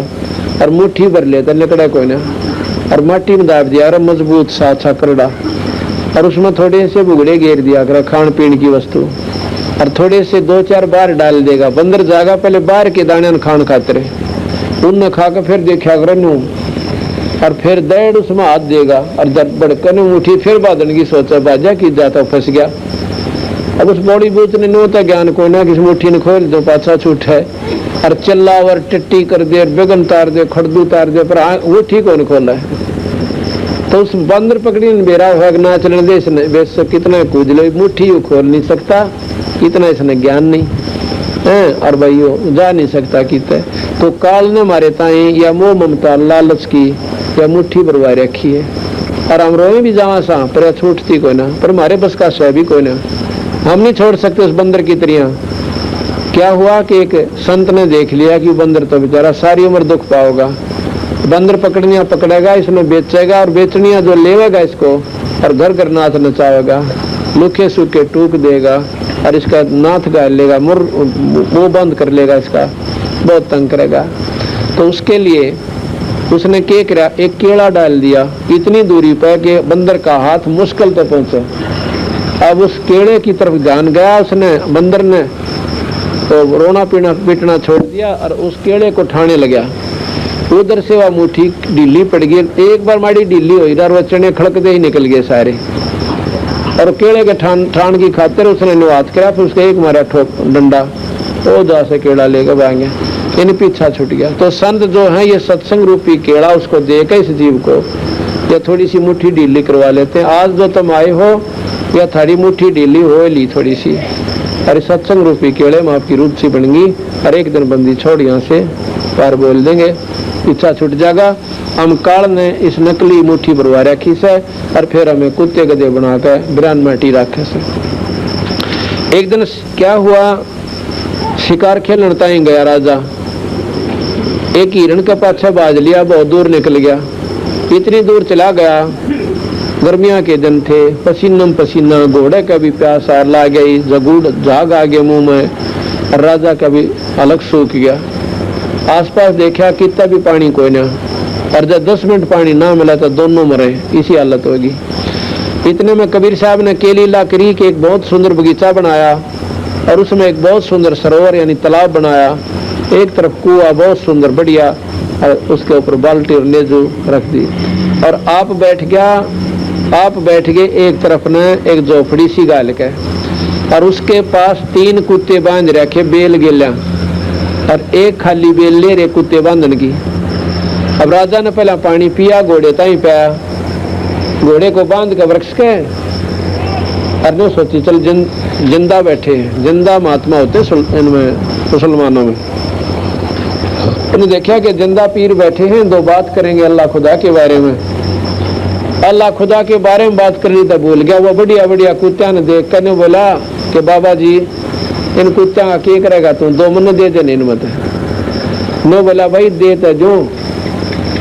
और मुट्ठी भर लेता निकड़ा कोई ना, और माटी में दाब दिया और मजबूत सा अच्छा करड़ा, और उसमें थोड़े से बुगड़े घेर दिया कर खान पीन की वस्तु, और थोड़े से 2-4 बार डाल देगा। बंदर जागा पहले बाहर के दाने खान खाते रहे, उन खा कर फिर देखा कर और फिर दर्द उसमें हाथ देगा और बड़कन उठी फिर बादल की सोचा बाजा की जाता फंस गया। अब उस बॉडी बूथ ने नोता ज्ञान को ना किस मुट्ठी ने खोल दो पाछा छूट है और चिल्लावर टिट्टी कर दे, बेगन तार दे, खड़दू तार दे, पर वो ठीक होने खोला है। तो उस बंदर पकड़ी ने बेरा हुआ ना चलने दे, इसने बेस कितना कूद लो, मुट्ठी वो खोल नहीं सकता, इतना इसने ज्ञान नहीं है, और भाई वो जा नहीं सकता कितने। तो काल ने मारे ताई या मोह ममता लालच की या मुट्ठी बरवा रखी है, और हम रोए भी जावा सा पर छूटती कोई ना, पर हमारे बस का सह भी कोई ना, हम नहीं छोड़ सकते उस बंदर की तरह। क्या हुआ कि एक संत ने देख लिया कि बंदर तो बेचारा सारी उम्र दुख पाओगा, बंदर पकड़निया पकड़ेगा, इसमें बेचेगा और बेचनिया जो लेवेगा इसको और घर घर नाथ नचावेगा, लुखे सूखे टूक देगा और इसका नाथ गाल लेगा, मुंह बंद कर लेगा, इसका बहुत तंग करेगा। तो उसके लिए उसने क्या किया, एक केला डाल दिया इतनी दूरी पर कि बंदर का हाथ मुश्किल तक पहुंचे। अब उस केले की तरफ जान गया उसने, बंदर ने तो रोना पीटना छोड़ दिया और उस केले को ठाने लगा। उधर से वह मुट्ठी ढीली पड़ गई, एक बार माड़ी ढीली हुई और वह चने खड़कते ही निकल गए सारे, और केले के ठान की खातिर उसने निवात करा, फिर उसके एक मारा ठोक डंडा, वो जा से केला लेकर भागे, इन पीछा छूट गया। तो संत जो है ये सत्संग रूपी केला उसको देकर इस जीव को या थोड़ी सी मुट्ठी ढीली करवा लेते हैं। आज जो तुम आए हो या थारी मुट्ठी ढीली हो ली थोड़ी सी, अरे सत्संग रूपी केले में आपकी रूप सी बन गई, और एक दिन बंदी छोड़ यहाँ से पार बोल देंगे, पीछा छूट जाएगा। हम काल ने इस नकली मुट्ठी भरवा रखी से और फिर हमें कुत्ते गधे बना कर बिरान माटी रखे से। एक दिन क्या हुआ, शिकार खेलने ताई गया राजा, एक हिरण के पाछे बाज लिया, बहुत दूर निकल गया, इतनी दूर चला गया, गर्मियां के दिन थे, पसीनम पसीना, घोड़े का भी प्यास आ ला गई, जगूड़ झाग आ गया मुंह में, और राजा का भी अलग सूख गया। आसपास देखा कितना भी पानी कोई ना, और जब 10 मिनट पानी ना मिला तो दोनों मरे, इसी हालत होगी। इतने में कबीर साहब ने केली लाकड़ी के एक बहुत सुंदर बगीचा बनाया और उसमें एक बहुत सुंदर सरोवर यानी तालाब बनाया, एक तरफ कुआ बहुत सुंदर बढ़िया, और उसके ऊपर बाल्टी और नेजू रख दी, और आप बैठ गए एक तरफ ने एक झोपड़ी सी गाल के, और उसके पास 3 कुत्ते बांध रखे बेल गेला, और एक खाली बेल ले रहे कुत्ते बांधन की। अब राजा ने पहला पानी पिया, घोड़े ताई पाया, घोड़े को बांध के वृक्ष के, और सोची चल जिंदा बैठे, जिंदा महात्मा होते इनमें मुसलमानों में, उन्हें देखा कि जिंदा पीर बैठे हैं, 2 बात करेंगे अल्लाह खुदा के बारे में। अल्लाह खुदा के बारे में बात करनी तो भूल गया। वो बढ़िया बढ़िया कुत्ता ने देख कर बोला कि बाबा जी इन कुत्ता का क्या करेगा, तू 2 मन दे दे इन मत। नो बोला भाई दे तो जो,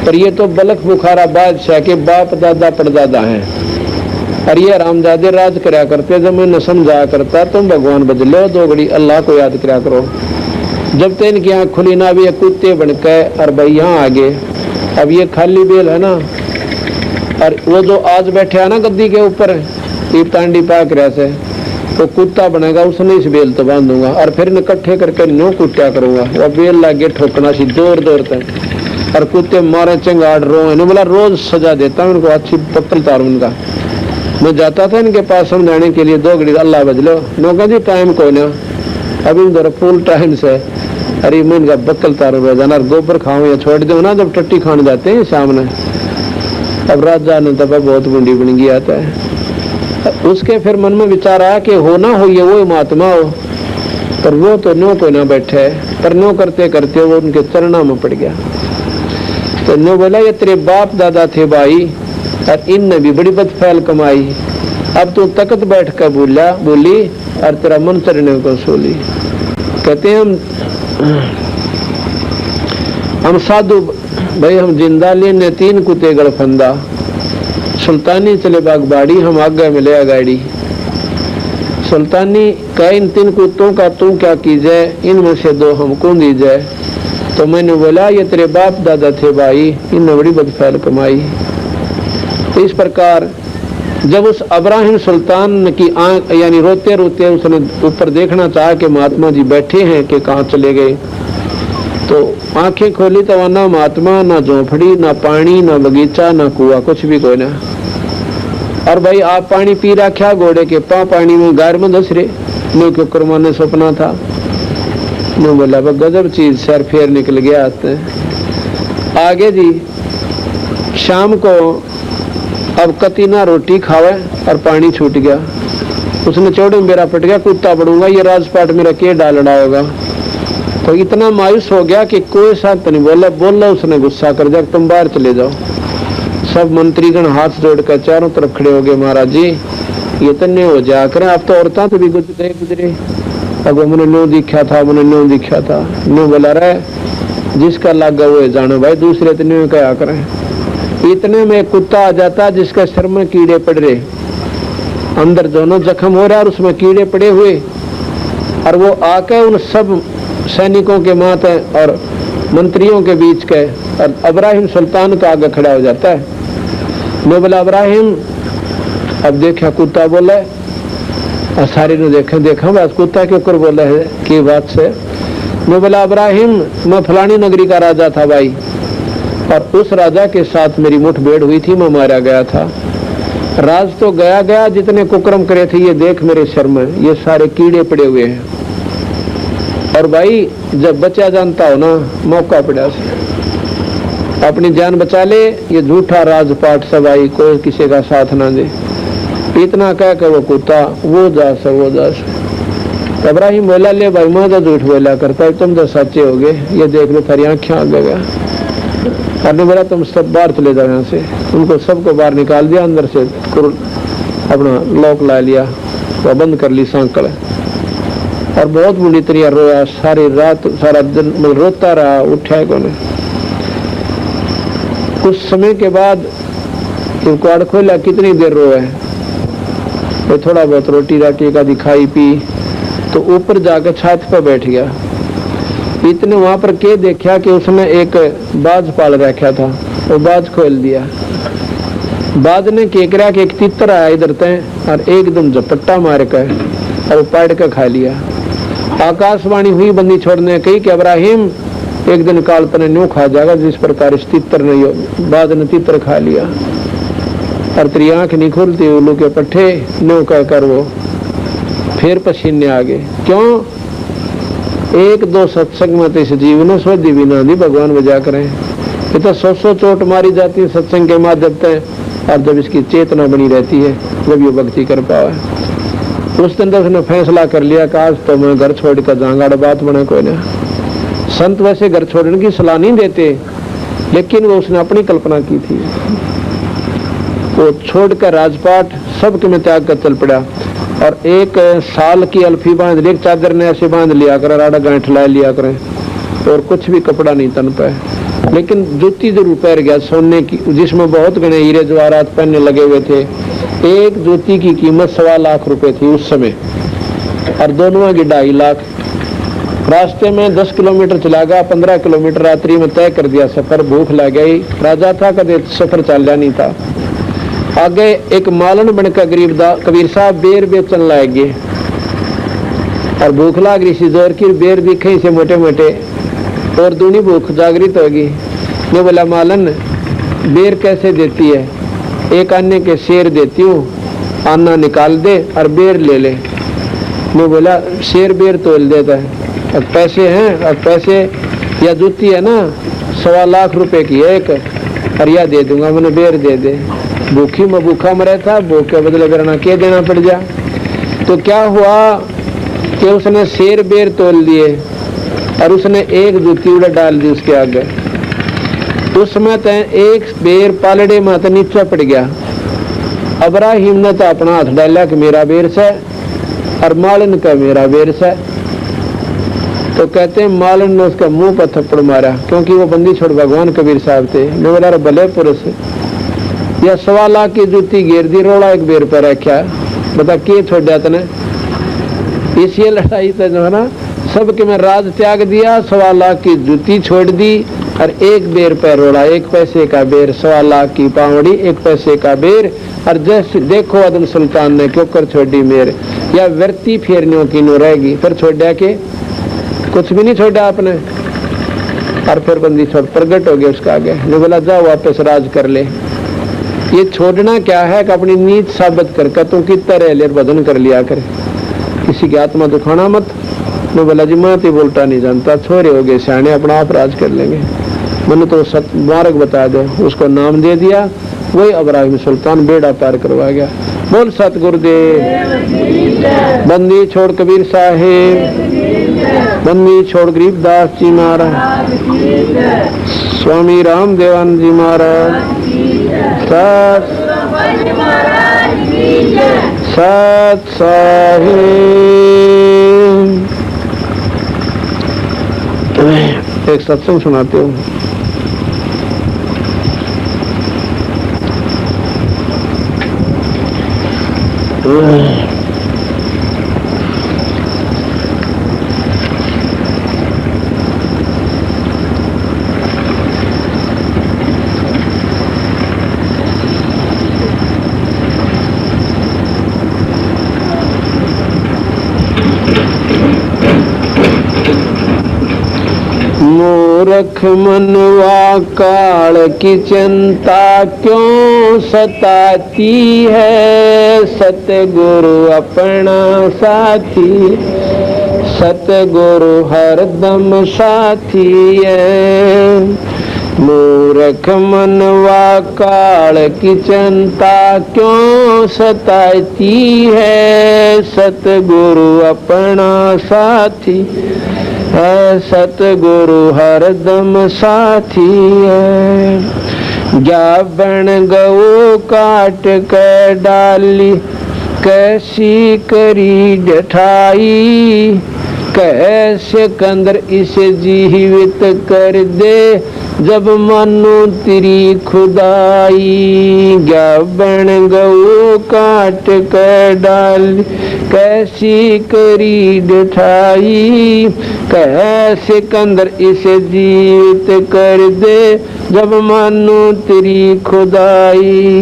पर ये तो बलख बुखारा बादशाह के बाप दादा परदादा हैं, और ये रामजादे राज कराया करते, जब मैं न समझाया करता तुम भगवान बदलो, 2 घड़ी अल्लाह को याद कराया करो। जब तक इनकी आँख खुली ना भी ये कुत्ते बनके और भाई यहाँ आगे, अब ये खाली बेल है ना, और वो जो आज बैठे है ना गद्दी के ऊपर तांडी पाक रहा से, तो कुत्ता बनेगा, उसने इस बेल तो बांध दूंगा और फिर इकट्ठे करके न्यू कुत्ता करूंगा। वो बेल लागे ठोकना सी जोर जोर तक, और कुत्ते मारे चंगाड़ रो, इन्हें बोला रोज सजा देता हूँ इनको, अच्छी पक्कल तार उनका। मैं जाता था इनके पास समझाने के लिए, 2 घड़ी अल्लाह बदलो, नौका जी टाइम को ना अभी इधर फुल टाइम से, अरे मैं इनका बक्कल तारू रोजाना गोबर खाऊं या छोड़ दो ना, जब टट्टी खाने जाते हैं सामने। अब राजा ने तब बहुत बुंडी बन गया था। उसके फिर मन में विचार आया कि हो ना हो ये वो महात्मा हो, पर वो तो नो को ना बैठे, पर नो करते करते वो उनके चरणों में पड़ गया। तो नो बोला ये तेरे बाप दादा थे भाई, और इनने भी बड़ी बदफैल कमाई, अब तू तकत बैठ कर बोली और तेरा मन चढ़ने को सोली। कहते हैं हम साधु भाई हम जिंदा लेने 3 कुत्ते गड़फंदा, सुल्तानी चले बागबाड़ी, हम आगे मिले गाड़ी। सुल्तानी कह इन 3 कुत्तों का तू क्या कीजिए, इनमें से 2 हमको दीजिए। तो मैंने बोला ये तेरे बाप दादा थे भाई, इनने बड़ी बदफैल कमाई। तो इस प्रकार जब उस अब्राहिम सुल्तान की आंख यानी रोते रोते उसने ऊपर देखना चाहा कि महात्मा जी बैठे हैं कि कहाँ चले गए, तो आंखें खोली तो वहाँ ना महात्मा, ना झोंपड़ी, ना पानी, ना बगीचा, ना कुआ, कुछ भी कोई ना। और भाई आप पानी पी रखा घोड़े के पानी में गार में धस रहे, नो क्यों करवाने सपना था। नो बोला गजब चीज, सर फेर निकल गया। आगे जी शाम को अब कतीना रोटी खावे और पानी छूट गया, उसने चौड़े में मेरा पट गया, कुत्ता पड़ूंगा, ये राजपाट मेरा के डालड़ा होगा। तो इतना मायूस हो गया कि कोई साथ नहीं बोला उसने गुस्सा कर दिया, तुम बाहर चले जाओ। सब मंत्रीगण हाथ जोड़कर चारों तरफ खड़े हो गए, महाराज जी ये तन्ने हो जा करें, आप तो औरतां तो भी गुजरे। अब मैंने नो दिखा था, मैंने नो दिखा था, नो बोला रहे जिसका लागा वो जानो भाई, दूसरे तन्ने क्या करें। इतने में कुत्ता आ जाता जिसके सिर में कीड़े पड़ रहे, अंदर दोनों जख्म हो रहा और उसमें कीड़े पड़े हुए, और वो आके उन सब सैनिकों के माथे और मंत्रियों के बीच के और अब्राहिम सुल्तान का आगे खड़ा हो जाता है। मैं बोला अब्राहिम, अब देखा कुत्ता बोला, और सारे ने देखा बस कुत्ता के ऊपर बोला है की बात से। मैं बोला अब्राहिम, मैं फलानी नगरी का राजा था भाई, और उस राजा के साथ मेरी मुठभेड़ हुई थी, मैं मारा गया था। राज तो गया, जितने कुकर्म करे थे ये देख मेरे सिर में ये सारे कीड़े पड़े हुए हैं। और भाई जब बचा जानता हो ना, मौका पड़ा से अपनी जान बचा ले, ये झूठा राजपाट सब आई, कोई किसी का साथ ना दे। इतना कह कर वो कुत्ता वो जा से। इब्राहिम बोला ले भाई मैं तो झूठ बोला करता है, तुम तो सच्चे हो गए, ये देख लो थारी आंखें आ गया। करने बोला तुम सब बाहर चले जाओ यहाँ से। उनको सबको बाहर निकाल दिया, अंदर से अपना लॉक ला लिया, तो बंद कर ली सांकड़, और बहुत बुरी तरह रोया, सारी रात सारा दिन रोता रहा, उठा कोने। कुछ समय के बाद क्वाड़ खोला, कितनी देर रोया, तो थोड़ा बहुत रोटी राटी का दिखाई पी, तो ऊपर जाकर छत पर बैठ गया। इतने वहां पर के देखा कि उसने एक बाज पाल रखा था, वो बाज खोल दिया। बाज ने के करा कि एक तितर आया इधर तय, और एकदम झपट्टा मार कर और पाड़ कर खा लिया। आकाशवाणी हुई बंदी छोड़ने कही कि अब्राहिम एक दिन काल तने न्यू खा जाएगा जिस प्रकार इस तितर ने बाज ने तितर खा लिया, और तेरी आंख नहीं खुलती, उल्लू के पट्टे न्यू कहकर वो फिर पसीने आ गए। क्यों? 1-2 सत्संग में तो इस जीवन सोधी भी ना दी भगवान बजा करें। ये तो 100 चोट मारी जाती है सत्संग के माध्यम से, और जब इसकी चेतना बनी रहती है जब ये भक्ति कर पावे। उस दिन तो उसने फैसला कर लिया कि आज तो मैं घर छोड़ कर जाऊंगा, बात बना कोई ना। संत वैसे घर छोड़ने की सलाह नहीं देते, लेकिन वो उसने अपनी कल्पना की थी। वो छोड़कर राजपाट सबके में त्याग कर चल पड़ा, और 1 साल की अल्फी बांध ली, एक चादर ने ऐसे बांध लिया कर, राड़ा गांठ ला लिया करें, और कुछ भी कपड़ा नहीं तन पे, लेकिन जूती जरूर पैर गया सोने की, जिसमें बहुत घने हीरे जवाहरात पहनने लगे हुए थे। एक जूती की कीमत 1.25 लाख रुपए थी उस समय, और दोनों की 2.5 लाख। रास्ते में 10 किलोमीटर चला गया, 15 किलोमीटर रात्रि में तय कर दिया सफर। भूख लग गई, राजा था, कदे सफर चल नहीं था। आगे एक मालन बनकर गरीब कबीर साहब बेर बेचन लाग गए, और भूख लाग रही सी जोर की, बेर दिखे से मोटे मोटे, और दूनी भूख जागृत होगी। मैं बोला मालन बेर कैसे देती है? एक आने के शेर देती हूँ, आना निकाल दे और बेर ले ले। मैं बोला शेर बेर तोल देता है, अब पैसे हैं, अब पैसे या जूती है ना 1.25 लाख रुपए की एक, और या दे दूंगा, मैंने बेर दे दे। भूखी में भूखा मरा था, भूख के बदले करना के देना पड़ जा। तो क्या हुआ कि उसने शेर बेर तोल दिए, और उसने एक जूती उड़ा डाल दी उसके आगे। उसमें तो एक बेर पालड़े में तो नीचे पड़ गया। अब्राहिम ने तो अपना हाथ डाला कि मेरा बेर से, और मालन का मेरा बेर से। तो कहते हैं मालन ने उसका मुंह पर थप्पड़ मारा, क्योंकि वो बंदी छोड़ भगवान कबीर साहब थे। मैं बोला भले पुरुष, या 1.25 लाख की जूती घेर दी, रोड़ा एक बेर पर रखा, बता के छोड़ा तने। इसी लड़ाई तो जो है ना, सबके में राज त्याग दिया, 1.25 लाख की जूती छोड़ दी और एक बेर पर रोड़ा, 1 पैसे का बेर, 1.25 लाख की पावड़ी, 1 पैसे का बेर। और जैसे देखो अदम सुल्तान ने क्यों कर छोड़ी मेरे, या व्यर्ती फेरनियों की नो रहेगी, फिर छोड़ा के कुछ भी नहीं छोड़ा आपने। और फिर बंदी छोड़ प्रगट हो गया उसका आगे, ने बोला जाओ वापस राज कर ले। ये छोड़ना क्या है कि अपनी नीच साबित करके तुम की तरह ले बदन कर लिया करे, किसी की आत्मा दुखाना मत। मैं बोला जी मैं तो बोलता नहीं जानता, छोरे हो गए सियाने, अपना आप राज कर लेंगे। मैंने तो मार्ग बता दो, उसको नाम दे दिया, वही इब्राहिम सुल्तान बेड़ा पार करवा गया। बोल सतगुरुदेव। बंदी छोड़ कबीर साहेब, बंदी छोड़ गरीबदास जी महाराज, स्वामी राम देवानंद जी महाराज, सत साहिब। एक सत्संग सुनाते हो। मूर्ख मनवा काल की चिंता क्यों सताती है, सतगुरु अपना साथी, सतगुरु हरदम साथी है। मूर्ख मनवा काल की चिंता क्यों सताती है, सतगुरु अपना साथी है, सतगुरु हरदम साथी है। ज्ञापन गौ काट कर डाली, कैसी करी डठाई, कैसे कंदर इसे जीवित कर दे, जब मानो तेरी खुदाई। ज्ञापन गौ काट कर डाली, कैसी करी डठाई, कैसे कंदर इसे जीवित कर दे, जब मानो तेरी खुदाई।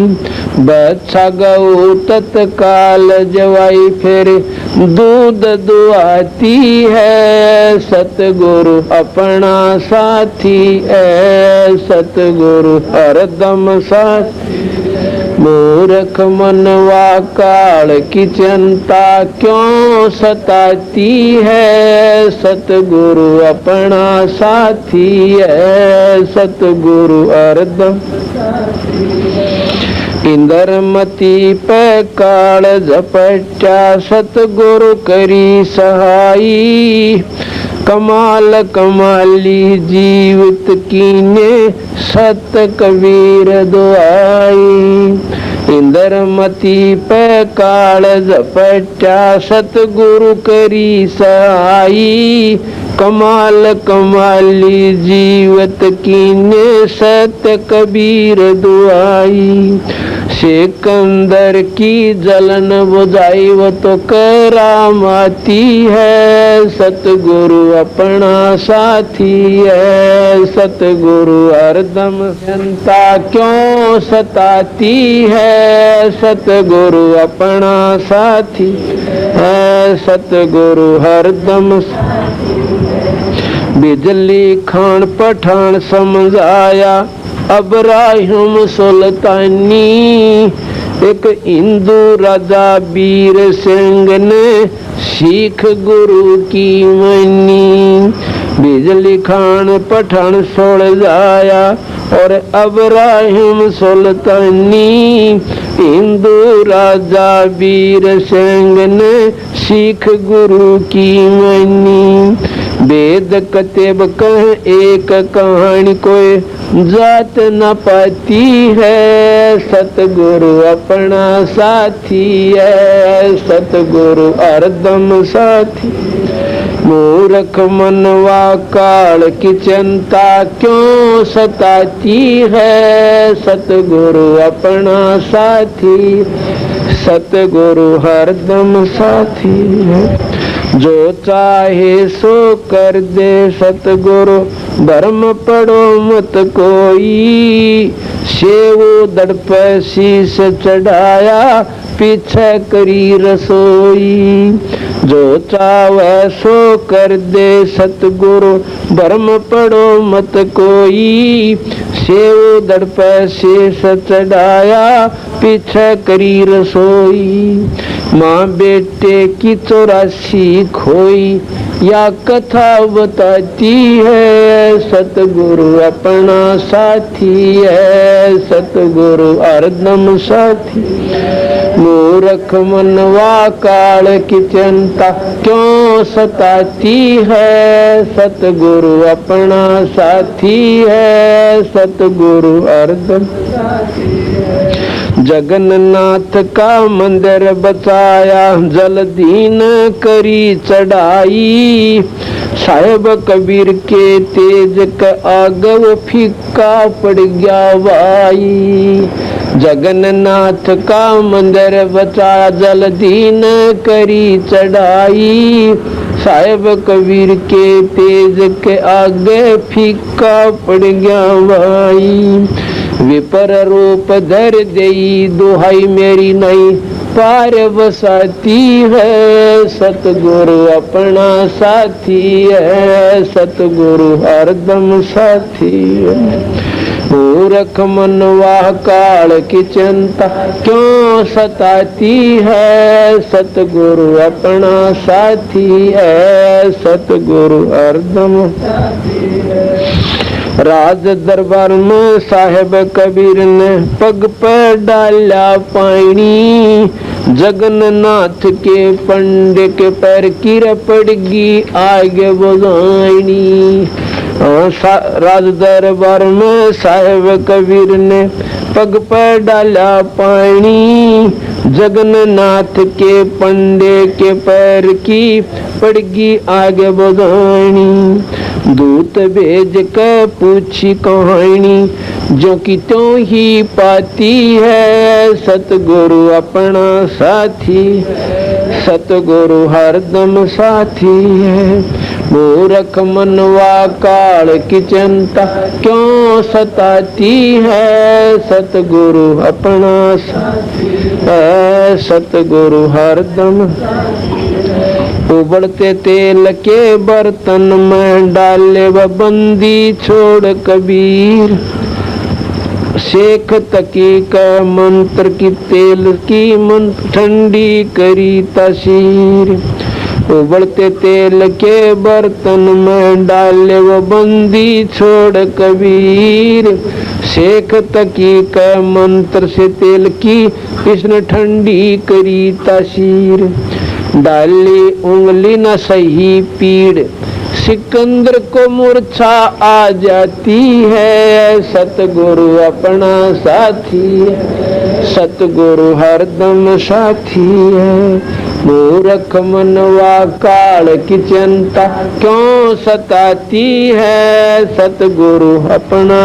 बच्चा गौ तत्काल जवाई, फिर दूध दुआती है, सतगुरु अपना साथी है, सतगुरु हरदम साथी। मूर्ख मनवा काल की चिंता क्यों सताती है, सतगुरु अपना साथी है, सतगुरु हरदम। इंद्रमती पे काल झपटा, सतगुरु करी सहाई, कमाल कमाली जीवित कीने, सत कबीर दुआई। इंद्रमती पे काल झपटा, सतगुरु करी सहाई, कमाल कमाली जीवत कीने, सत कबीर दुआई। सिकंदर की जलन बुझाई, वो तो करामाती है, सतगुरु अपना साथी है, सतगुरु हरदम। जनता क्यों सताती है, सतगुरु अपना साथी है, सतगुरु हरदम। बिजली खान पठान समझाया, इब्राहिम सुल्तानी, एक हिंदू राजा वीर सिंह ने सिख गुरु की मनी। बिजली खान पठान समझाया और इब्राहिम सुल्तानी, हिंदू राजा वीर सिंह ने सिख गुरु की मनी। वेद कतेब कह एक कहानी, कोई जात न पाती है, सतगुरु अपना साथी है, सतगुरु हरदम साथी। मूर्ख मनवा काल की चिंता क्यों सताती है, सतगुरु अपना साथी, सतगुरु हरदम साथी है। जो चाहे सो कर दे सतगुरु, भरम पड़ो मत कोई, सेवो दड़ पर शीश चढ़ाया, पीछे करी रसोई। जो चाहे सो कर दे सतगुरु, भरम पड़ो मत कोई, सेवो दड़ पर शीश चढ़ाया, पीछे करी रसोई। माँ बेटे की 84 खोई, या कथा बताती है, सतगुरु अपना साथी है, सतगुरु हरदम साथी। मूर्ख मनवा काल की चिंता क्यों सताती है, सतगुरु अपना साथी है, सतगुरु हरदम साथी है। जगन्नाथ का मंदिर बचाया, जल्दी न करी चढ़ाई, साहेब कबीर के तेज का आग वो फीका पड़ गया भाई। जगन्नाथ का मंदिर बचाया, जल्दी न करी चढ़ाई, साहेब कबीर के तेज के आगे फीका पड़ गया भाई। विपर रूप धर देई, दुहाई मेरी नहीं पार बसाती है, सतगुरु अपना साथी है, सतगुरु हरदम साथी है। मूर्ख मनवा काल की चिंता क्यों सताती है, सतगुरु अपना साथी है, सतगुरु हरदम साथी है। राज दरबार में साहेब कबीर ने पग पर डाला पानी, जगन्नाथ के पंडे के पैर कीर पड़गी आगे बुझानी। राज दरबार में साहेब कबीर ने पग पर डाला पानी, जगन्नाथ के पंडे के पैर की पड़गी आगे बुझानी। दूत भेज कर पूछी कहानी, जो कि त्यों ही पाती है, सतगुरु अपना साथी, सतगुरु हरदम साथी है। मूर्ख मनवा काल की चिंता क्यों सताती है, सतगुरु अपना साथी है, सतगुरु हरदम। उबलते तेल के बर्तन में डाले व बंदी छोड़ कबीर, शेख तकी का मंत्र की तेल की मंत्र ठंडी करी तासीर। उबलते तेल के बर्तन में डाले वो बंदी छोड़ कबीर, शेख तकी का मंत्र से तेल की इसने ठंडी करी तासीर। डाली उंगली न सही पीड़, सिकंदर को मूर्छा आ जाती है, सतगुरु अपना साथी है, सतगुरु हरदम साथी है। मूर्ख मनवा काल की चिंता क्यों सताती है, सतगुरु अपना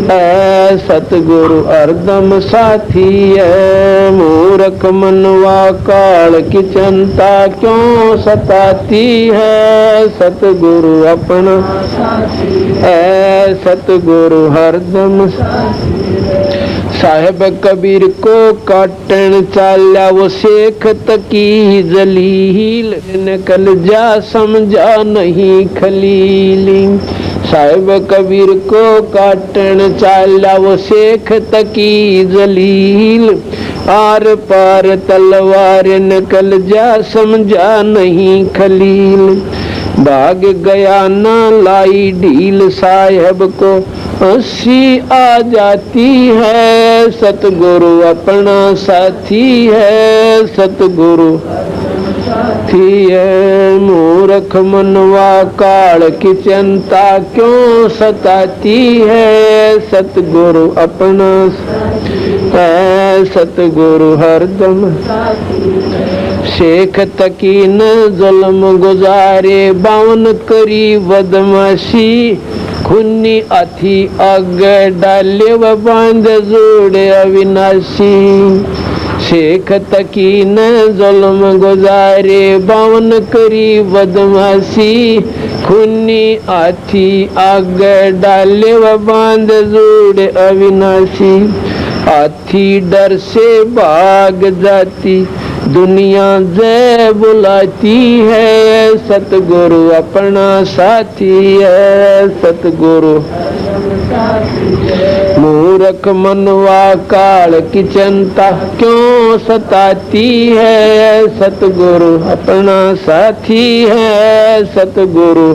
है, सतगुरु हरदम साथी है। मूर्ख मनवा काल की चिंता क्यों सताती है, सतगुरु अपना है, सतगुरु हरदम साथी है। साहेब कबीर को काटन चाला वो शेख तकी जलील, निकल जा समझा नहीं खलीली। साहेब कबीर को काटन चाला वो शेख तकी जलील, आर पार तलवार निकल जा समझा नहीं खलील। भाग गया ना लाई ढील, साहेब को हंसी आ जाती है, सतगुरु अपना साथी है, सतगुरु थी है। मूर्ख मनवा काल की चिंता क्यों सताती है। सतगुरु अपना है, सतगुरु हरदम शेख तकीन जुल्म गुजारे। बावन करी बदमाशी खुन्नी अथी आगे डाले व बांध जोड़े अविनाशी। शेख तकीन जुल्म गुजारे बावन करी बदमाशी खुन्नी आथी आगे डाले व बांध जोड़े अविनाशी। हाथी डर से भाग जाती दुनिया जय बुलाती है। सतगुरु अपना साथी है, सतगुरु मूर्ख मनवा काल की चिंता क्यों सताती है। सतगुरु अपना साथी है, सतगुरु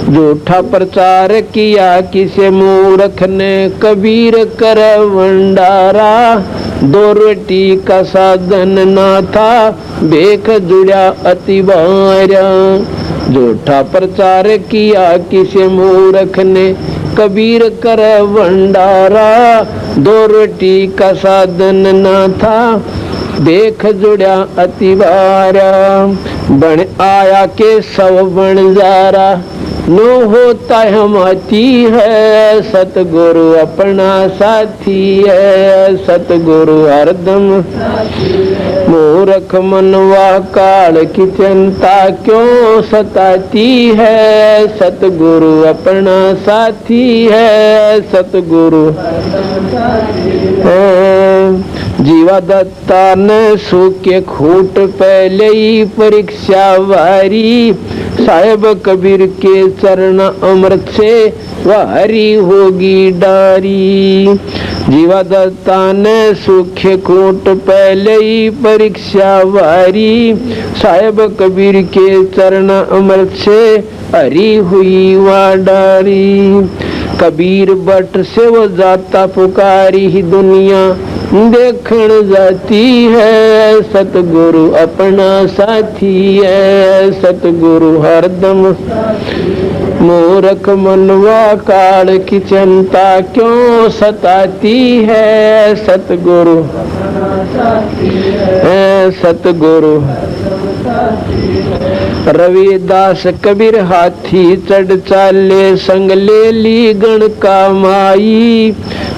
झूठा प्रचार किया किसे मूर्ख ने कबीर कर भंडारा। दो रोटी का साधन ना था भेख जुड़ा अति भारा। झूठा प्रचार किया किसे मूर्ख ने कबीर कर भंडारा। दो रोटी का साधन ना था देख जुड़ा अति भारा। बन आया के सब बन जारा नो होता हमाती है। सतगुरु अपना साथी है, सतगुरु हरदम मूर्ख मनवा काल की चिंता क्यों सताती है। सतगुरु अपना साथी है, सतगुरु जीवा दत्ता ने सूखे खूट पहले ही परीक्षा वारी। साहेब कबीर के चरण अमृत से वारी होगी डारी। जीवा दत्ता ने सूखे खूट पहले ही परीक्षा वारी। साहेब कबीर के चरण अमृत से हरी हुई वह डारी। कबीर बट से वो जाता पुकारी ही दुनिया देखण जाती है। सतगुरु अपना साथी है, सतगुरु हरदम मूर्ख मनवा काल की चिंता क्यों सताती है। सतगुरु है, सतगुरु रविदास कबीर हाथी चढ़ चाले संग ले ली गण का माई।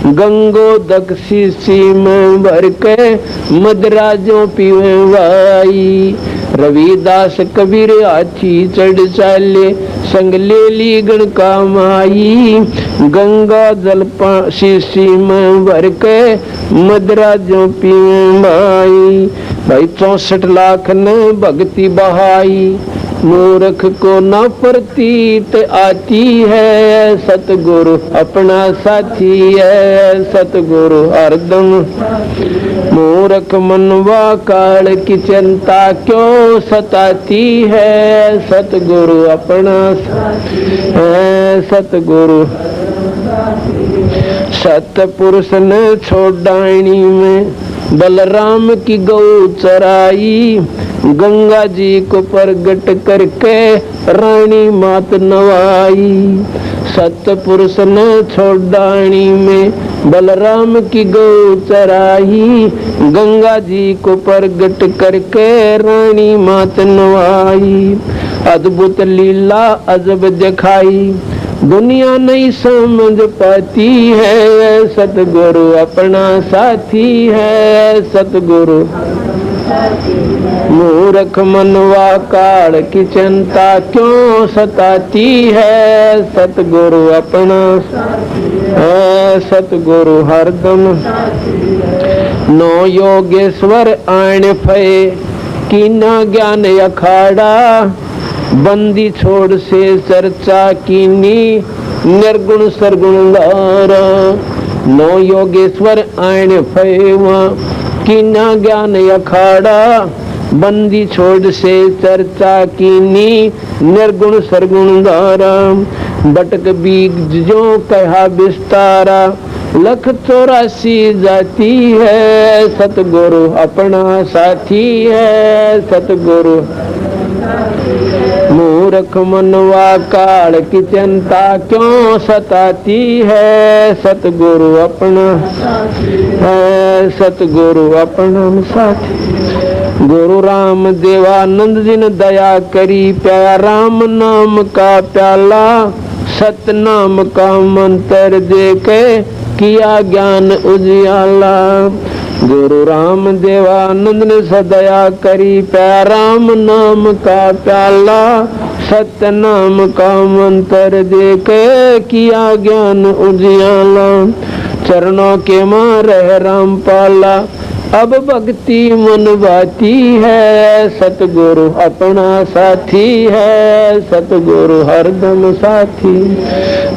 गंगो दक्षिसी में भर के मदराजों पीवे वाई। रविदास कबीर हाथी चढ़ चाले संग ले ली गण का माई। गंगा जल शीशी में भर के मदराजों पीवे भाई। भाई 64 लाख ने भक्ति बहाई मूर्ख को न प्रतीत आती है। सतगुरु अपना साथी है, सतगुरु हरदम मूर्ख मनवा काल की चिंता क्यों सताती है। सतगुरु अपना है, सतगुरु सतपुरुष ने छोड़ानी में बलराम की गौ चराई। गंगा जी को प्रगट करके रानी मात नवाई। सतपुरुष ने छोड़ानी में बलराम की गौ चराई। गंगा जी को प्रगट करके रानी मात नवाई। अद्भुत लीला अजब दिखाई दुनिया नहीं समझ पाती है। सतगुरु अपना साथी है, सतगुरु मूर्ख मनवा काल की चिंता क्यों सताती है। सतगुरु अपना है, सतगुरु हरदम नो योगेश्वर आण फे कीना ज्ञान अखाड़ा। बंदी छोड़ से चर्चा कीनी निर्गुण सरगुण गारा। नो योगेश्वर आण फैवा कीना ज्ञान अखाड़ा। बंदी छोड़ से चर्चा कीनी निर्गुण सरगुण गारा। बटक बीज जो कहा विस्तारा लख 84 जाती है, सतगुरु अपना साथी है। सतगुरु मूर्ख मनवा काल की चिंता क्यों सताती है। सतगुरु अपना है, सतगुरु अपना साथी। गुरु राम देवानंद जी ने दया करी, प्यारा राम नाम का प्याला, सतनाम का मंत्र दे के किया ज्ञान उजियाला। गुरु राम देवानंद ने सदया करी, प्यारा राम नाम का प्याला, सत्य नाम का मंत्र दे के किया ज्ञान उजियाला। चरणों के मां रह राम पाला, अब भक्ति मन बाती है। सतगुरु अपना साथी है, सतगुरु हरदम साथी।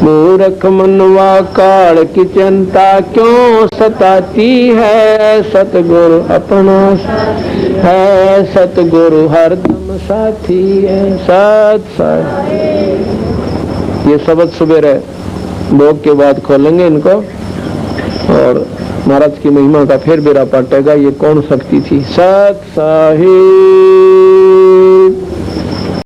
मूर्ख मनवा काल की चिंता क्यों सताती है। सतगुरु अपना है, सतगुरु हरदम साथी है। सत ये शब्द सुबह भोग के बाद खोलेंगे इनको और महाराज की महिमा का फिर बेरा पाटेगा। ये कौन शक्ति थी। सत साहिब।